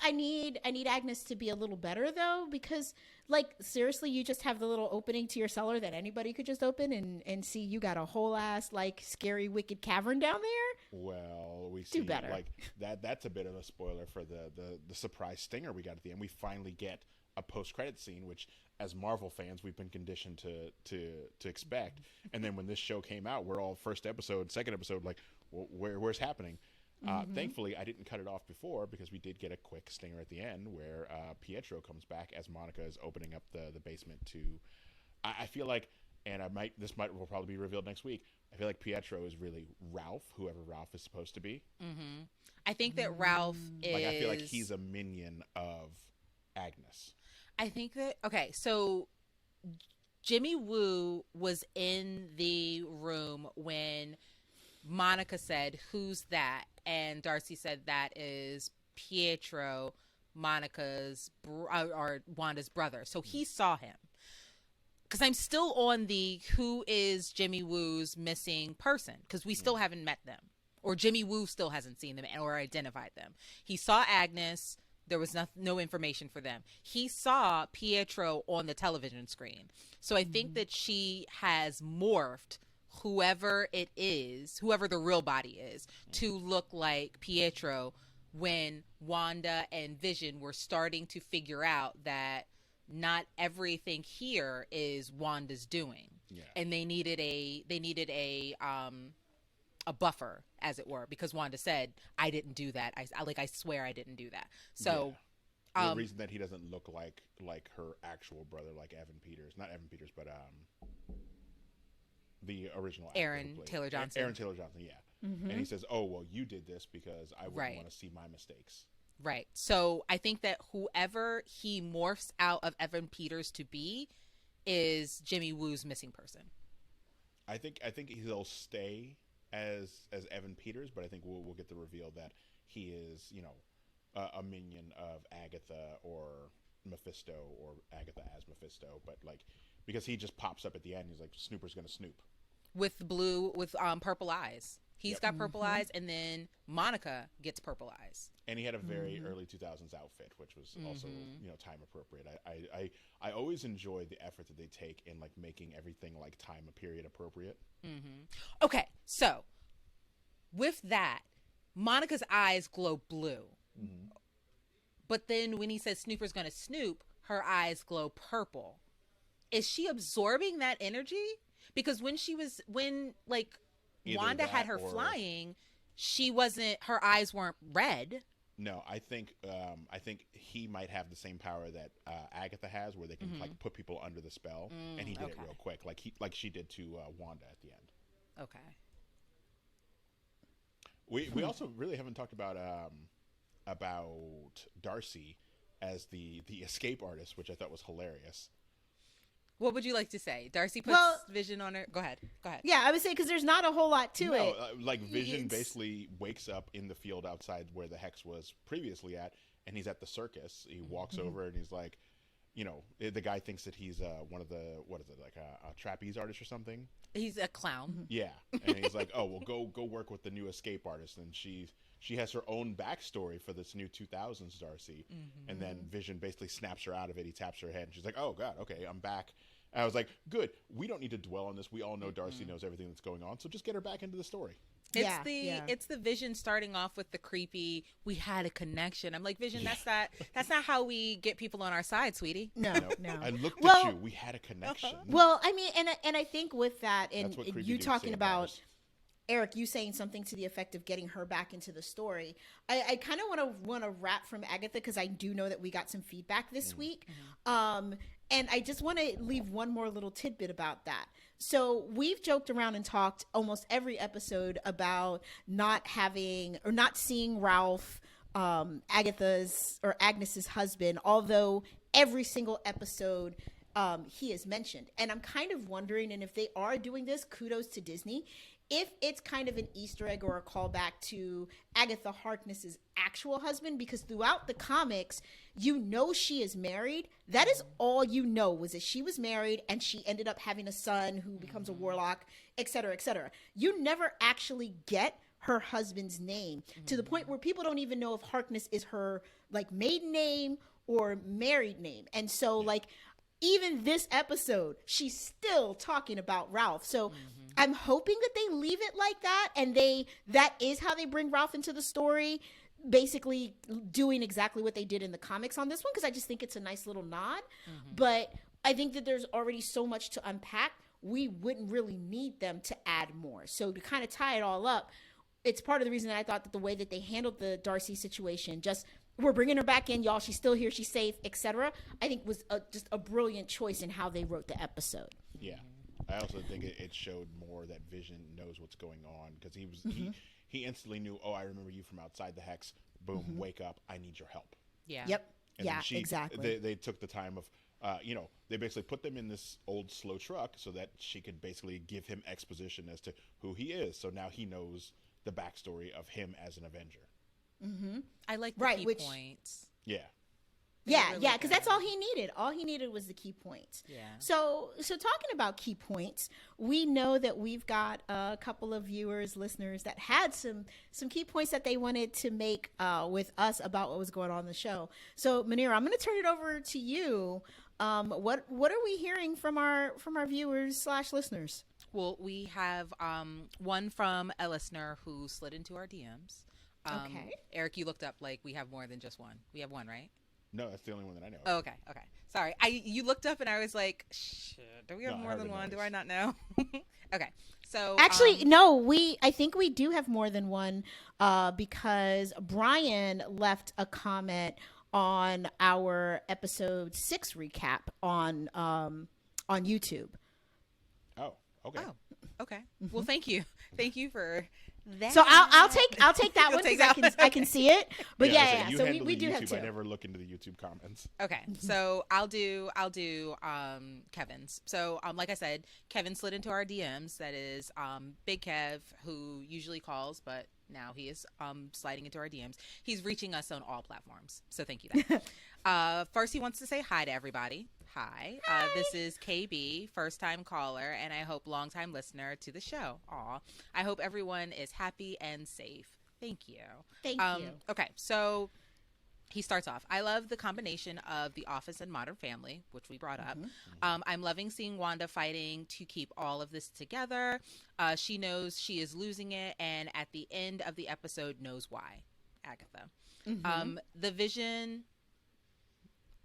I need Agnes to be a little better, though, because, like, seriously, you just have the little opening to your cellar that anybody could just open and see you got a whole ass, like, scary, wicked cavern down there. Well, we see better. Like that's a bit of a spoiler for the surprise stinger we got at the end. We finally get a post-credit scene, which, as Marvel fans, we've been conditioned to expect. And then when this show came out, we're all first episode, second episode, like, where's happening? Thankfully, I didn't cut it off before, because we did get a quick stinger at the end where Pietro comes back as Monica is opening up the basement to. I feel like, and will probably be revealed next week. I feel like Pietro is really Ralph, whoever Ralph is supposed to be. I think that Ralph is. Like, I feel like he's a minion of Agnes. I think that so Jimmy Woo was in the room when Monica said, "Who's that?" And Darcy said, "That is Pietro, Monica's or Wanda's brother." So he saw him. Because I'm still on the who is Jimmy Woo's missing person, because we still haven't met them, or Jimmy Woo still hasn't seen them or identified them. He saw Agnes. There was no information for them. He saw Pietro on the television screen. So I think that she has morphed whoever it is, whoever the real body is, to look like Pietro when Wanda and Vision were starting to figure out that not everything here is Wanda's doing. Yeah. And they needed a buffer, as it were, because Wanda said, I didn't do that. I swear I didn't do that. So the reason that he doesn't look like her actual brother, like Evan Peters, not Evan Peters, but the original actor Aaron Taylor Johnson. Aaron Taylor Johnson, yeah. And he says, "Oh, well, you did this because I wouldn't want to see my mistakes." Right. So I think that whoever he morphs out of Evan Peters to be is Jimmy Woo's missing person. I think he'll stay as Evan Peters, but I think we'll get the reveal that he is, a minion of Agatha or Mephisto, or Agatha as Mephisto, but because he just pops up at the end, he's like, Snooper's gonna snoop with purple eyes. He's got purple eyes, and then Monica gets purple eyes. And he had a very early 2000s outfit, which was also time appropriate. I always enjoy the effort that they take in making everything time period appropriate. Okay, so with that, Monica's eyes glow blue. But then when he says Snooper's gonna snoop, her eyes glow purple. Is she absorbing that energy? Because when Wanda had her flying, her eyes weren't red. No, I think he might have the same power that Agatha has, where they can put people under the spell, and he did it real quick, like she did to Wanda at the end. Okay. We also really haven't talked about Darcy as the escape artist, which I thought was hilarious. What would you like to say? Darcy puts Vision on her. Go ahead. Yeah, I would say because there's not a whole lot to it. Vision basically wakes up in the field outside where the Hex was previously at, and he's at the circus. He walks over and he's like, the guy thinks that he's one of the, what is it, a trapeze artist or something? He's a clown. Yeah, and he's like, oh, well, go work with the new escape artist, and she has her own backstory for this new 2000s Darcy, and then Vision basically snaps her out of it. He taps her head, and she's like, oh god, okay, I'm back. And I was like, good, we don't need to dwell on this. We all know Darcy knows everything that's going on, so just get her back into the story. It's the Vision starting off with the creepy, we had a connection. I'm like, Vision, that's not how we get people on our side, sweetie. No. I looked at you, we had a connection. Well, I mean, and I think with that, and you dudes talking say about Eric, you saying something to the effect of getting her back into the story. I kind of want to wrap from Agatha, because I do know that we got some feedback this week. And I just want to leave one more little tidbit about that. So we've joked around and talked almost every episode about not having or not seeing Ralph, Agatha's or Agnes's husband, although every single episode he is mentioned. And I'm kind of wondering, and if they are doing this, kudos to Disney, if it's kind of an Easter egg or a callback to Agatha Harkness's actual husband, because throughout the comics, she is married. That is all was that she was married and she ended up having a son who becomes a warlock, et cetera, et cetera. You never actually get her husband's name to the point where people don't even know if Harkness is her maiden name or married name. And so even this episode, she's still talking about Ralph. So I'm hoping that they leave it like that, and that is how they bring Ralph into the story, basically doing exactly what they did in the comics on this one, because I just think it's a nice little nod. But I think that there's already so much to unpack, we wouldn't really need them to add more. So to kind of tie it all up, it's part of the reason that I thought that the way that they handled the Darcy situation, just we're bringing her back in, y'all, she's still here, she's safe, etc., I think was just a brilliant choice in how they wrote the episode. Yeah. I also think it showed more that Vision knows what's going on, because he instantly knew, oh, I remember you from outside the Hex. Boom, wake up, I need your help. Yeah. Yep. And exactly. They took the time of, they basically put them in this old slow truck so that she could basically give him exposition as to who he is. So now he knows the backstory of him as an Avenger. I like the key points. Yeah. Yeah, because that's all he needed. All he needed was the key points. Yeah. So talking about key points, we know that we've got a couple of viewers, listeners that had some key points that they wanted to make with us about what was going on in the show. So Manira, I'm going to turn it over to you. What are we hearing from our viewers / listeners? Well, we have one from a listener who slid into our DMs. Okay. Eric, you looked up we have more than just one. We have one, right? No, that's the only one that I know. Oh, okay. Sorry, you looked up and I was like, shit, do we have No, I more heard than the one? Do noise. I not know? Okay, so Actually, no, I think we do have more than one because Brian left a comment on our episode 6 recap on YouTube. Oh, okay. Oh, okay. Well, thank you for that. So I'll take that You'll one take because that I can see it. But yeah. You So handle we the do YouTube. have two. I never look into the YouTube comments. Okay, so I'll do Kevin's. So like I said, Kevin slid into our DMs. That is Big Kev, who usually calls, but now he is sliding into our DMs. He's reaching us on all platforms. So thank you. First, he wants to say hi to everybody. Hi. This is KB, first time caller, and I hope long time listener to the show. Aw. I hope everyone is happy and safe. Thank you. Thank you. Okay, so he starts off. I love the combination of The Office and Modern Family, which we brought up. I'm loving seeing Wanda fighting to keep all of this together. She knows she is losing it, and at the end of the episode knows why. Agatha. The Vision...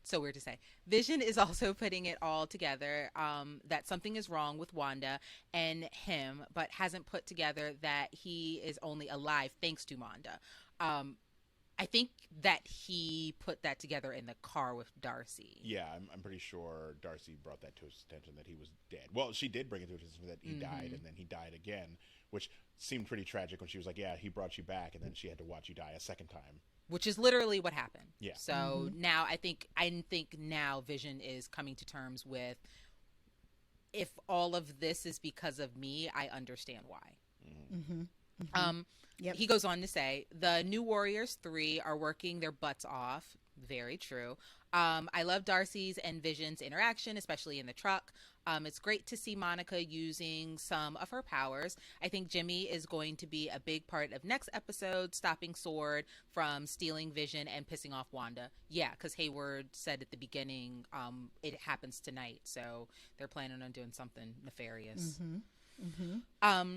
So weird to say. Vision is also putting it all together, that something is wrong with Wanda and him, but hasn't put together that he is only alive thanks to Wanda. I think that he put that together in the car with Darcy. Yeah, I'm pretty sure Darcy brought that to his attention that he was dead. Well, she did bring it to his attention that he died, and then he died again, which seemed pretty tragic when she was like, yeah, he brought you back, and then she had to watch you die a second time. Which is literally what happened. Yeah. So now I think now Vision is coming to terms with, if all of this is because of me, I understand why. Yep. He goes on to say, the New Warriors 3 are working their butts off. Very true. I love Darcy's and Vision's interaction, especially in the truck. It's great to see Monica using some of her powers. I think Jimmy is going to be a big part of next episode, stopping Sword from stealing Vision and pissing off Wanda. Yeah, because Hayward said at the beginning, it happens tonight. So they're planning on doing something nefarious.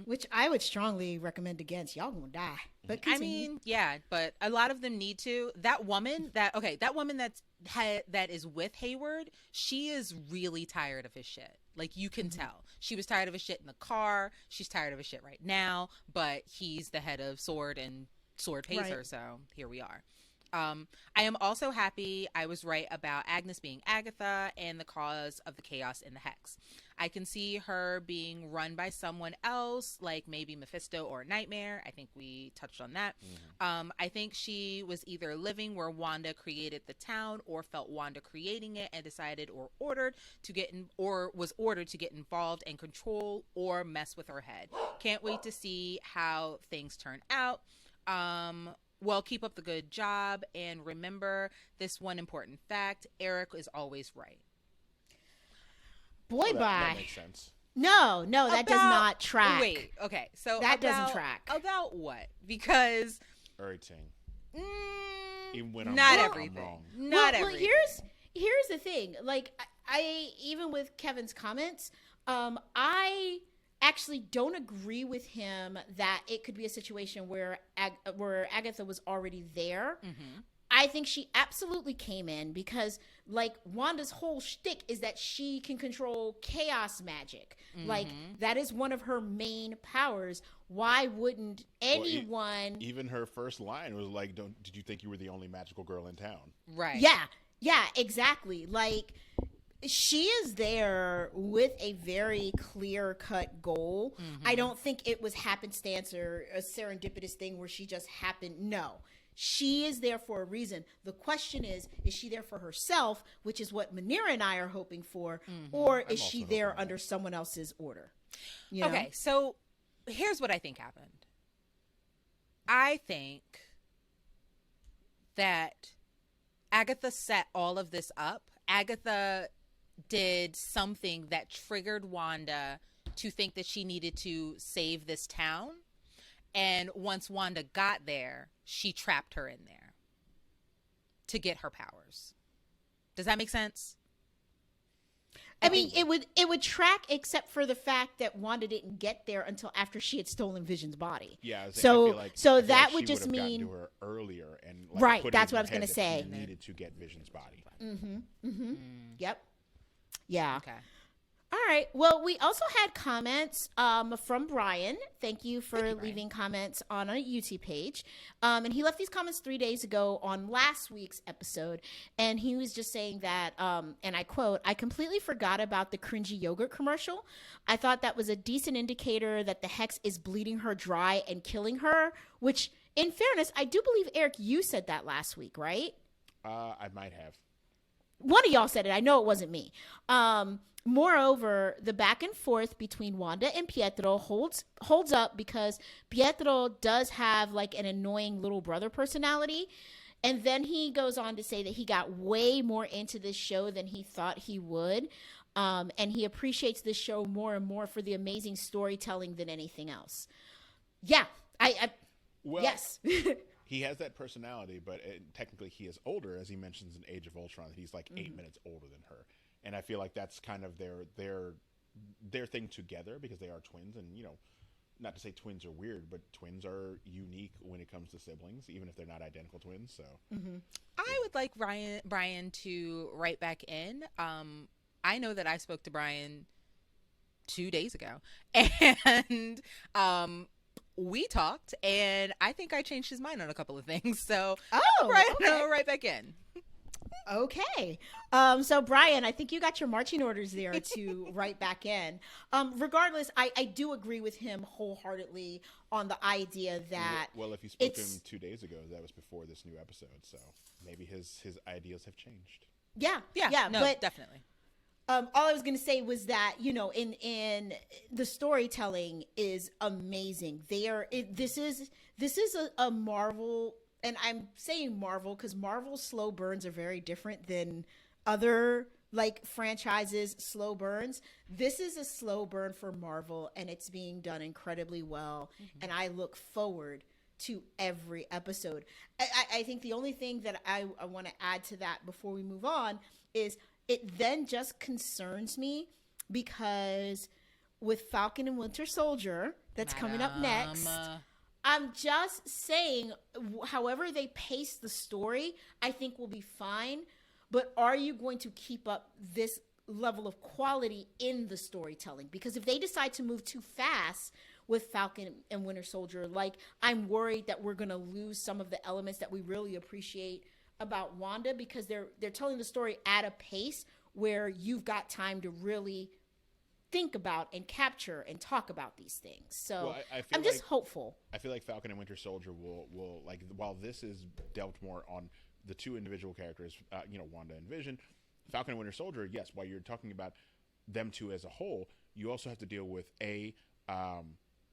Which I would strongly recommend against. Y'all gonna die. But continue. I mean, yeah, but a lot of them need to. That woman that is with Hayward, she is really tired of his shit. Like, you can tell. She was tired of his shit in the car. She's tired of his shit right now. But he's the head of Sword, and Sword pays her. So here we are. I am also happy I was right about Agnes being Agatha and the cause of the chaos in the Hex. I can see her being run by someone else, like maybe Mephisto or Nightmare. I think we touched on that. I think she was either living where Wanda created the town, or felt Wanda creating it and decided or was ordered to get involved and control or mess with her head. Can't wait to see how things turn out. Well, keep up the good job, and remember this one important fact: Eric is always right. Boy, That makes sense. No, that does not track. Wait, okay, so that doesn't track. About what? Because Everything. Even when I'm not wrong, everything. I'm wrong. Not well, everything. here's the thing. Like, I even with Kevin's comments, I actually don't agree with him that it could be a situation where Agatha was already there. I think she absolutely came in because, like, Wanda's whole shtick is that she can control chaos magic. Like, that is one of her main powers. Why wouldn't anyone... Even her first line was like, did you think you were the only magical girl in town? Right. Yeah, exactly. Like, she is there with a very clear-cut goal. I don't think it was happenstance or a serendipitous thing where she just happened. No. She is there for a reason. The question is she there for herself, which is what Manira and I are hoping for, or is she there under someone else's order? You know? Okay, so here's what I think happened. I think that Agatha set all of this up. Agatha did something that triggered Wanda to think that she needed to save this town. And once Wanda got there, she trapped her in there to get her powers. Does that make sense? I mean, it would track, except for the fact that Wanda didn't get there until after she had stolen Vision's body. Yeah. So I feel that like would she just would've gotten mean to her earlier, and right. put it That's in what I her was going head to that say. she needed to get Vision's body. Yep. Yeah. Okay. All right. Well, we also had comments from Brian. Thank you for Brian. leaving comments on a YouTube page. And he left these comments 3 days ago on last week's episode. And he was just saying that, and I quote, "I completely forgot about the cringy yogurt commercial. I thought that was a decent indicator that the hex is bleeding her dry and killing her," which, in fairness, I do believe, Eric, you said that last week, right? I might have. One of y'all said it. I know it wasn't me. Moreover, the back and forth between Wanda and Pietro holds up because Pietro does have like an annoying little brother personality. And then he goes on to say that he got way more into this show than he thought he would. And he appreciates this show more and more for the amazing storytelling than anything else. Yeah, yes. He has that personality, but technically he is older, as he mentions in Age of Ultron. He's like 8 minutes older than her. And I feel like that's kind of their thing together because they are twins. And, you know, not to say twins are weird, but twins are unique when it comes to siblings, even if they're not identical twins. So I would like Brian to write back in. I know that I spoke to Brian 2 days ago, and we talked, and I think I changed his mind on a couple of things. So Brian, okay. right back in. Okay. So Brian, I think you got your marching orders there to write back in. Regardless, I do agree with him wholeheartedly on the idea that well, if you spoke to him 2 days ago, that was before this new episode, so maybe his ideas have changed. Yeah, no, but definitely. all I was going to say was that, you know, in the storytelling is amazing. This is a Marvel. And I'm saying Marvel because Marvel's slow burns are very different than other like franchises' slow burns. This is a slow burn for Marvel, and it's being done incredibly well. And I look forward to every episode. I think the only thing that I want to add to that before we move on is it then just concerns me because with Falcon and Winter Soldier, that's coming up next. I'm just saying, however they pace the story, I think will be fine. But are you going to keep up this level of quality in the storytelling? Because if they decide to move too fast with Falcon and Winter Soldier, like, I'm worried that we're going to lose some of the elements that we really appreciate about Wanda, because they're telling the story at a pace where you've got time to really think about and capture and talk about these things. So I'm just hopeful. I feel like Falcon and Winter Soldier will like, while this is dealt more on the two individual characters, you know, Wanda and Vision, Falcon and Winter Soldier, yes, while you're talking about them two as a whole, you also have to deal with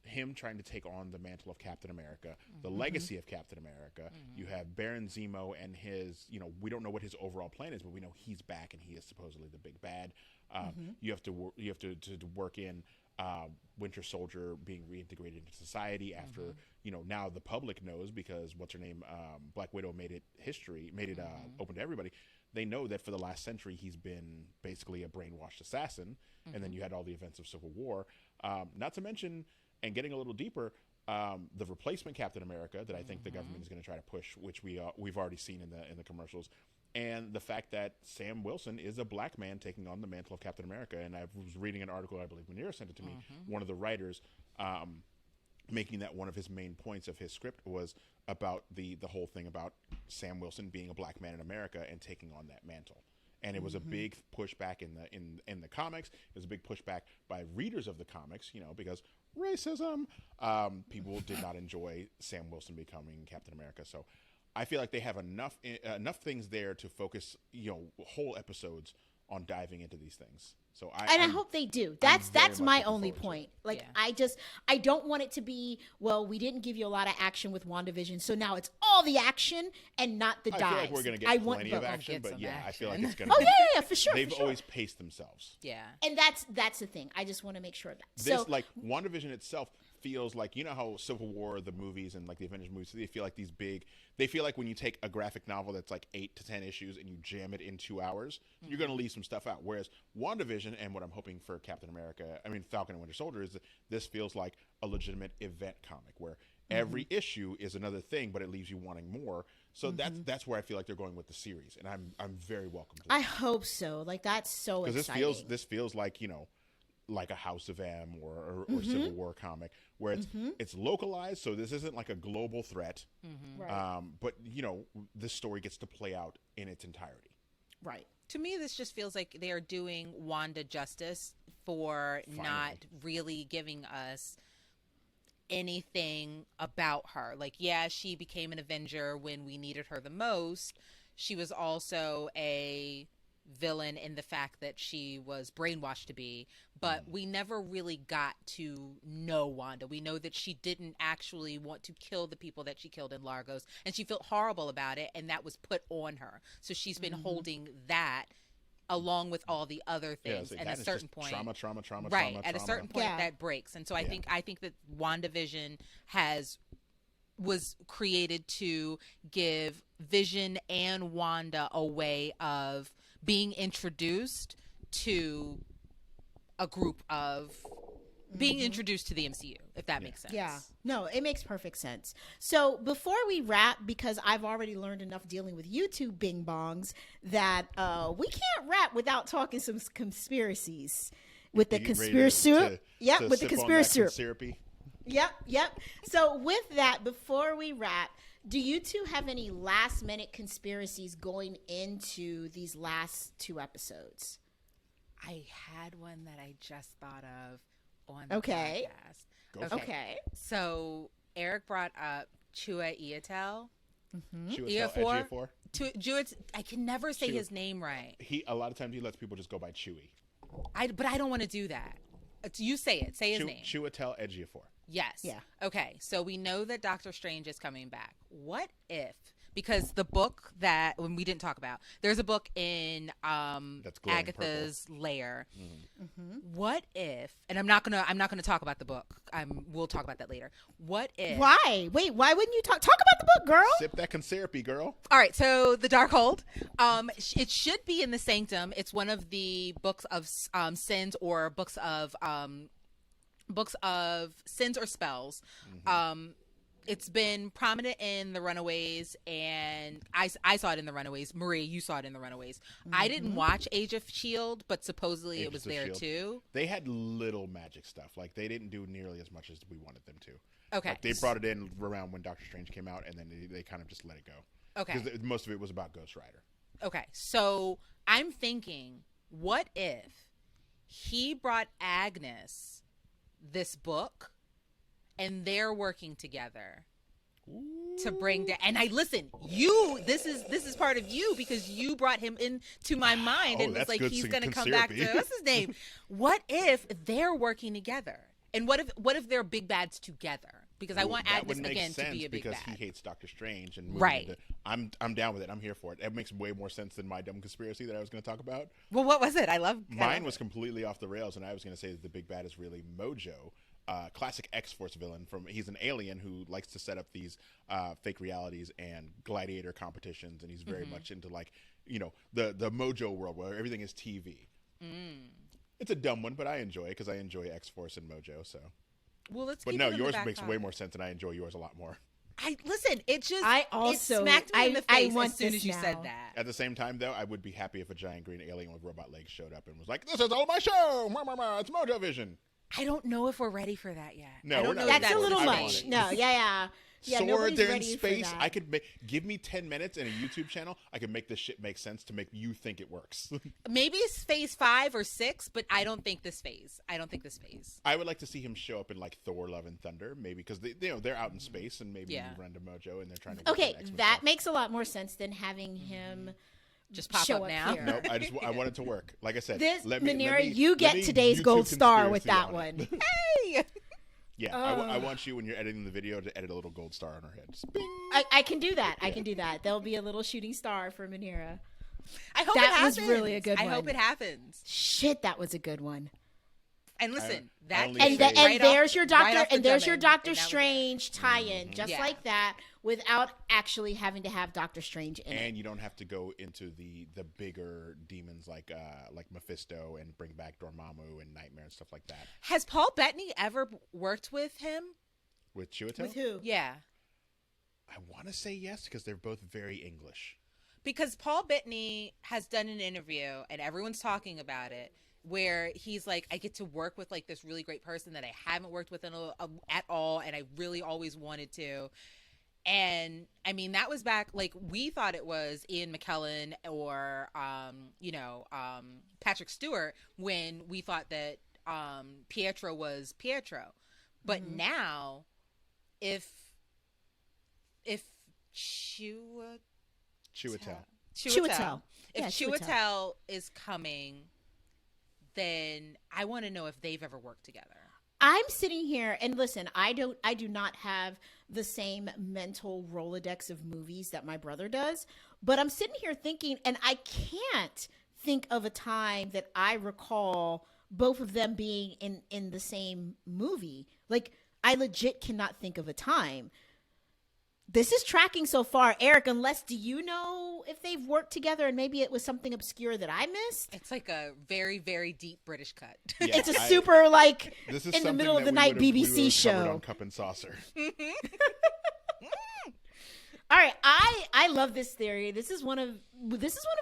him trying to take on the mantle of Captain America, the legacy of Captain America. You have Baron Zemo and his, you know, we don't know what his overall plan is, but we know he's back and he is supposedly the big bad. You have to work in Winter Soldier being reintegrated into society after, you know, now the public knows because what's her name, Black Widow made it open to everybody. They know that for the last century he's been basically a brainwashed assassin, and then you had all the events of Civil War. Not to mention, and getting a little deeper, the replacement Captain America that I think the government is going to try to push, which we've already seen in the commercials, and the fact that Sam Wilson is a black man taking on the mantle of Captain America. And I was reading an article, I believe Munir sent it to me, one of the writers making that one of his main points of his script was about the whole thing about Sam Wilson being a black man in America and taking on that mantle. And it was a big pushback in the comics. It was a big pushback by readers of the comics, you know, because racism. People did not enjoy Sam Wilson becoming Captain America. So I feel like they have enough things there to focus, you know, whole episodes on diving into these things. So I hope they do. That's my only point. Like, yeah. I don't want it to be, well, we didn't give you a lot of action with WandaVision, so now it's all the action and not the dives. I feel like we're going to get plenty of action, but yeah, I feel like it's going to be. Yeah, for sure. They've always paced themselves. Yeah. And that's the thing. I just want to make sure of that. This, like, WandaVision itself feels like, you know how Civil War, the movies, and like the Avengers movies, they feel like they feel like when you take a graphic novel that's like 8 to 10 issues and you jam it in 2 hours, you're going to leave some stuff out. Whereas WandaVision, and what I'm hoping for Falcon and Winter Soldier, is that this feels like a legitimate event comic where every issue is another thing, but it leaves you wanting more. So that's where I feel like they're going with the series, and I'm very welcome to I that. hope so. Like, that's so Because exciting. this feels like, you know, like a House of M or Civil War comic where it's localized, so this isn't like a global threat. Right. But you know, this story gets to play out in its entirety. Right. To me, this just feels like they are doing Wanda justice for Finally. not really giving us anything about her. Like, yeah, she became an Avenger when we needed her the most. She was also a villain in the fact that she was brainwashed to be, but we never really got to know Wanda. We know that she didn't actually want to kill the people that she killed in Largos, and she felt horrible about it, and that was put on her. So she's been holding that along with all the other things. Yeah, and at a certain point, trauma, right? trauma, At a certain point, Yeah. that breaks. And so I think that WandaVision was created to give Vision and Wanda a way of being introduced to a group of being introduced to the MCU, if that makes sense. Yeah. No, it makes perfect sense. So before we wrap, because I've already learned enough dealing with YouTube bing bongs that we can't wrap without talking some conspiracies with the You ready conspiracy. to With the sip on that conspiracy. consyrupy? Yep. So with that, before we wrap, do you two have any last minute conspiracies going into these last 2 episodes? I had one that I just thought of on the Okay. podcast. Go for it. Okay. So Eric brought up Chua Ietel. Ejiofor? Jewett, I can never say Chew. his name right. A lot of times he lets people just go by Chewy. But I don't want to do that. You say it. Say his name. Chiwetel Ejiofor. Yes. Yeah. Okay. So we know that Doctor Strange is coming back. What if? Because the book that when we didn't talk about, there's a book in That's glowing Agatha's lair. What if? And I'm not gonna talk about the book. We'll talk about that later. What if? Why? Wait, why wouldn't you talk about the book, girl? Sip that consyrupy, girl. All right, so the Darkhold, it should be in the Sanctum. It's one of the books of sins or books of sins or spells. It's been prominent in the Runaways, and I saw it in the Runaways. Marie, you saw it in the Runaways. I didn't watch Age of Shield, but supposedly it was there Shield. too. They had little magic stuff. Like, they didn't do nearly as much as we wanted them to. Okay, Like, they brought it in around when Doctor Strange came out, and then they kind of just let it go. Okay. Because most of it was about Ghost Rider. Okay, so I'm thinking, what if he brought Agnes this book, and they're working together to bring down. And this is part of you, because you brought him into my mind and was that's like, good he's some going to come back to consyrupy. what's his name? What if they're working together? And what if they're big bads together? Because I want That Agnes would make again to sense be a big because bad. he hates Doctor Strange and moving Right. into, I'm down with it. I'm here for it. It makes way more sense than my dumb conspiracy that I was going to talk about. Well, what was it? I love Mine was completely off the rails, and I was going to say that the big bad is really Mojo, classic X-Force villain. He's an alien who likes to set up these fake realities and gladiator competitions, and he's very much into, like, you know, the Mojo world where everything is TV. It's a dumb one, but I enjoy it because I enjoy X-Force and Mojo. So, Well, let's. but keep no, it in the yours back makes way pocket. more sense, and I enjoy yours a lot more. It just I it also- smacked me in the I face want as soon this as you now. said that. At the same time, though, I would be happy if a giant green alien with robot legs showed up and was like, "This is all my show! It's Mojovision." I don't know if we're ready for that yet. No, I don't we're know not if ready That's a for it. little I want much. it. No, yeah. Swords nobody's are in ready for space. that. I could give me 10 minutes and a YouTube channel. I could make this shit make sense to make you think it works. Maybe it's phase 5 or 6, but I don't think this phase. I would like to see him show up in like Thor: Love and Thunder, maybe because they're out in space and maybe you run to Mojo and they're trying to. Get Okay, some X-Men that stuff. makes a lot more sense than having him Just pop show up up now. here. Nope, I want it to work. Like I said, This, let me, Manera, let me- you let get me today's YouTube gold star with conspiracy that on it. one. Hey! Yeah, I want you when you're editing the video to edit a little gold star on her head. Just bing. I can do that. I can do that. There'll be a little shooting star for Manera. I hope That it happens. was really a good I hope one. it happens. Shit, that was a good one. And listen, I that only came say- And right there's off- your right Doctor off the and there's your Drummond, Doctor and that was it. Strange tie-in, just Yeah. like that, without actually having to have Doctor Strange in it. And you don't have to go into the bigger demons like Mephisto and bring back Dormammu and Nightmare and stuff like that. Has Paul Bettany ever worked with him? With Chiwetel? With who? Yeah. I want to say yes because they're both very English. Because Paul Bettany has done an interview, and everyone's talking about it, where he's like, I get to work with like this really great person that I haven't worked with at all, and I really always wanted to. And I mean, that was back, like, we thought it was Ian McKellen or Patrick Stewart when we thought that Pietro was Pietro. But now if Chiwetel. If Chiwetel is coming, then I want to know if they've ever worked together. I'm sitting here and listen, I do not have the same mental Rolodex of movies that my brother does, but I'm sitting here thinking, and I can't think of a time that I recall both of them being in the same movie. Like, I legit cannot think of a time. This is tracking so far. Eric, do you know if they've worked together and maybe it was something obscure that I missed? It's like a very, very deep British cut. Yeah, it's a super, like, this is in the middle of the night BBC show. On Cup and Saucer. All right, I love this theory. This is one of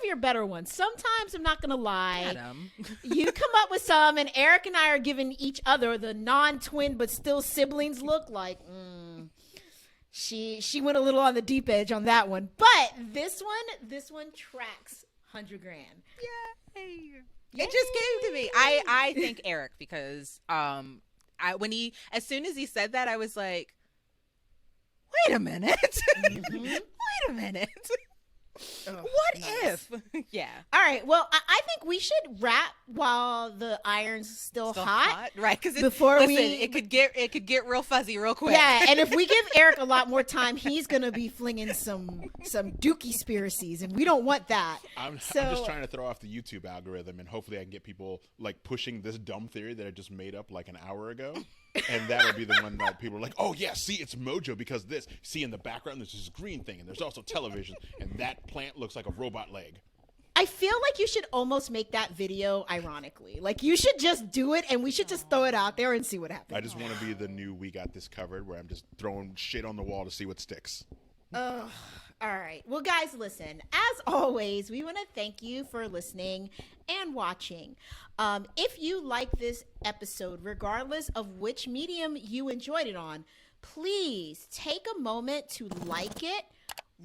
your better ones. Sometimes, I'm not gonna lie, Adam. You come up with some, and Eric and I are giving each other the non-twin but still siblings look. Like, she went a little on the deep edge on that one. But this one tracks $100,000. Yay! It just came to me. I think Eric, because as soon as he said that, I was like, wait a minute. Wait a minute. What if? Yeah. All right. Well, I think we should wrap while the iron's still hot. Right? Because it could get real fuzzy real quick. Yeah, and if we give Eric a lot more time, he's gonna be flinging some dookie-spiracies, and we don't want that. I'm just trying to throw off the YouTube algorithm, and hopefully I can get people like pushing this dumb theory that I just made up like an hour ago. And that'll be the one that people are like, oh, yeah, see, it's Mojo because this. See, in the background, there's this green thing, and there's also television, and that plant looks like a robot leg. I feel like you should almost make that video ironically. Like, you should just do it, and we should just throw it out there and see what happens. I just want to be the new We Got This Covered, where I'm just throwing shit on the wall to see what sticks. All right. Well, guys, listen. As always, we want to thank you for listening and watching. If you like this episode, regardless of which medium you enjoyed it on, please take a moment to like it,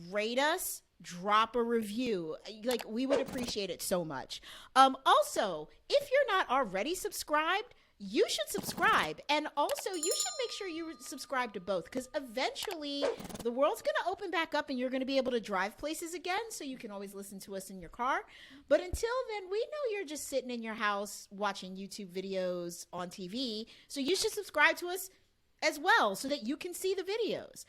rate us, drop a review. Like, we would appreciate it so much. Also, if you're not already subscribed, you should subscribe. And also, you should make sure you subscribe to both, because eventually the world's going to open back up and you're going to be able to drive places again, so you can always listen to us in your car. But until then, we know you're just sitting in your house watching YouTube videos on TV, so you should subscribe to us as well so that you can see the videos.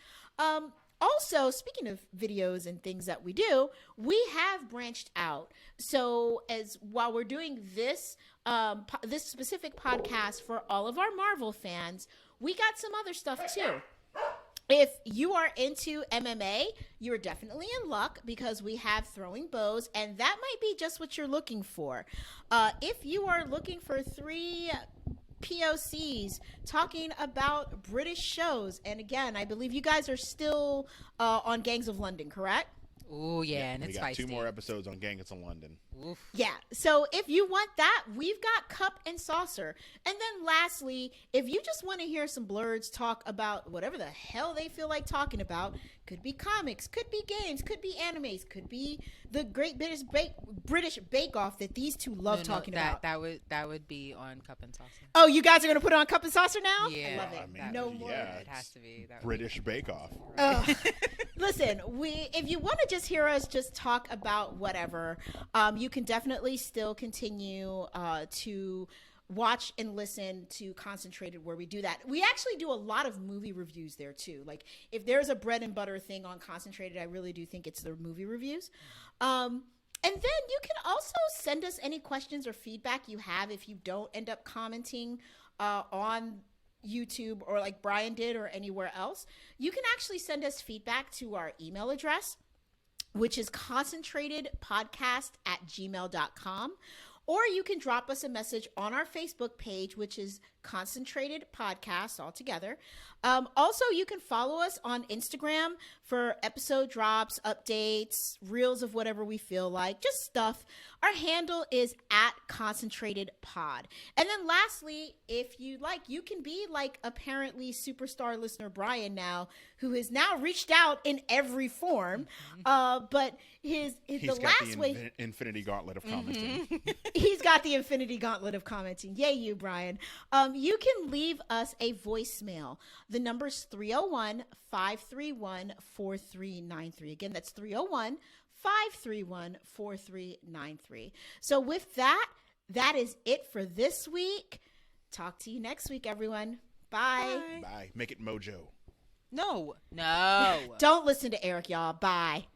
Also, speaking of videos and things that we do, we have branched out. So while we're doing this this specific podcast for all of our Marvel fans, we got some other stuff too. If you are into MMA, you're definitely in luck because we have Throwing Bows, and that might be just what you're looking for. If you are looking for 3 POCs talking about British shows, and again, I believe you guys are still on Gangs of London, correct? Oh yeah, and it's feisty. We got 2 more episodes on Gangs of London. Oof. Yeah, so if you want that, we've got Cup and Saucer. And then lastly, if you just want to hear some blurs talk about whatever the hell they feel like talking about, could be comics, could be games, could be animes, could be the Great British Bake Off that these two love talking about. That would be on Cup and Saucer. Oh, you guys are going to put it on Cup and Saucer now? Yeah. I love it. I mean, no more. Yeah, It has to be. British Bake Off. Listen, if you want to just hear us just talk about whatever, you can definitely still continue to watch and listen to Concentrated, where we do that. We actually do a lot of movie reviews there too. Like, if there's a bread and butter thing on Concentrated, I really do think it's the movie reviews. And then you can also send us any questions or feedback you have if you don't end up commenting on YouTube or like Brian did or anywhere else. You can actually send us feedback to our email address, which is concentratedpodcast@gmail.com. Or you can drop us a message on our Facebook page, which is Concentrated Podcast all together. Also, you can follow us on Instagram for episode drops, updates, reels of whatever we feel like, just stuff. Our handle is at Concentrated Pod. And then lastly, if you like, you can be like apparently superstar listener Brian now, who has now reached out in every form. But he's the last way infinity gauntlet of commenting. He's got the infinity gauntlet of commenting. Yay, you, Brian. You can leave us a voicemail. The number's 301-531-4393. Again, that's 301-531-4393. So with that, that is it for this week. Talk to you next week, everyone. Bye. Bye. Make it mojo. No. Don't listen to Eric, y'all. Bye.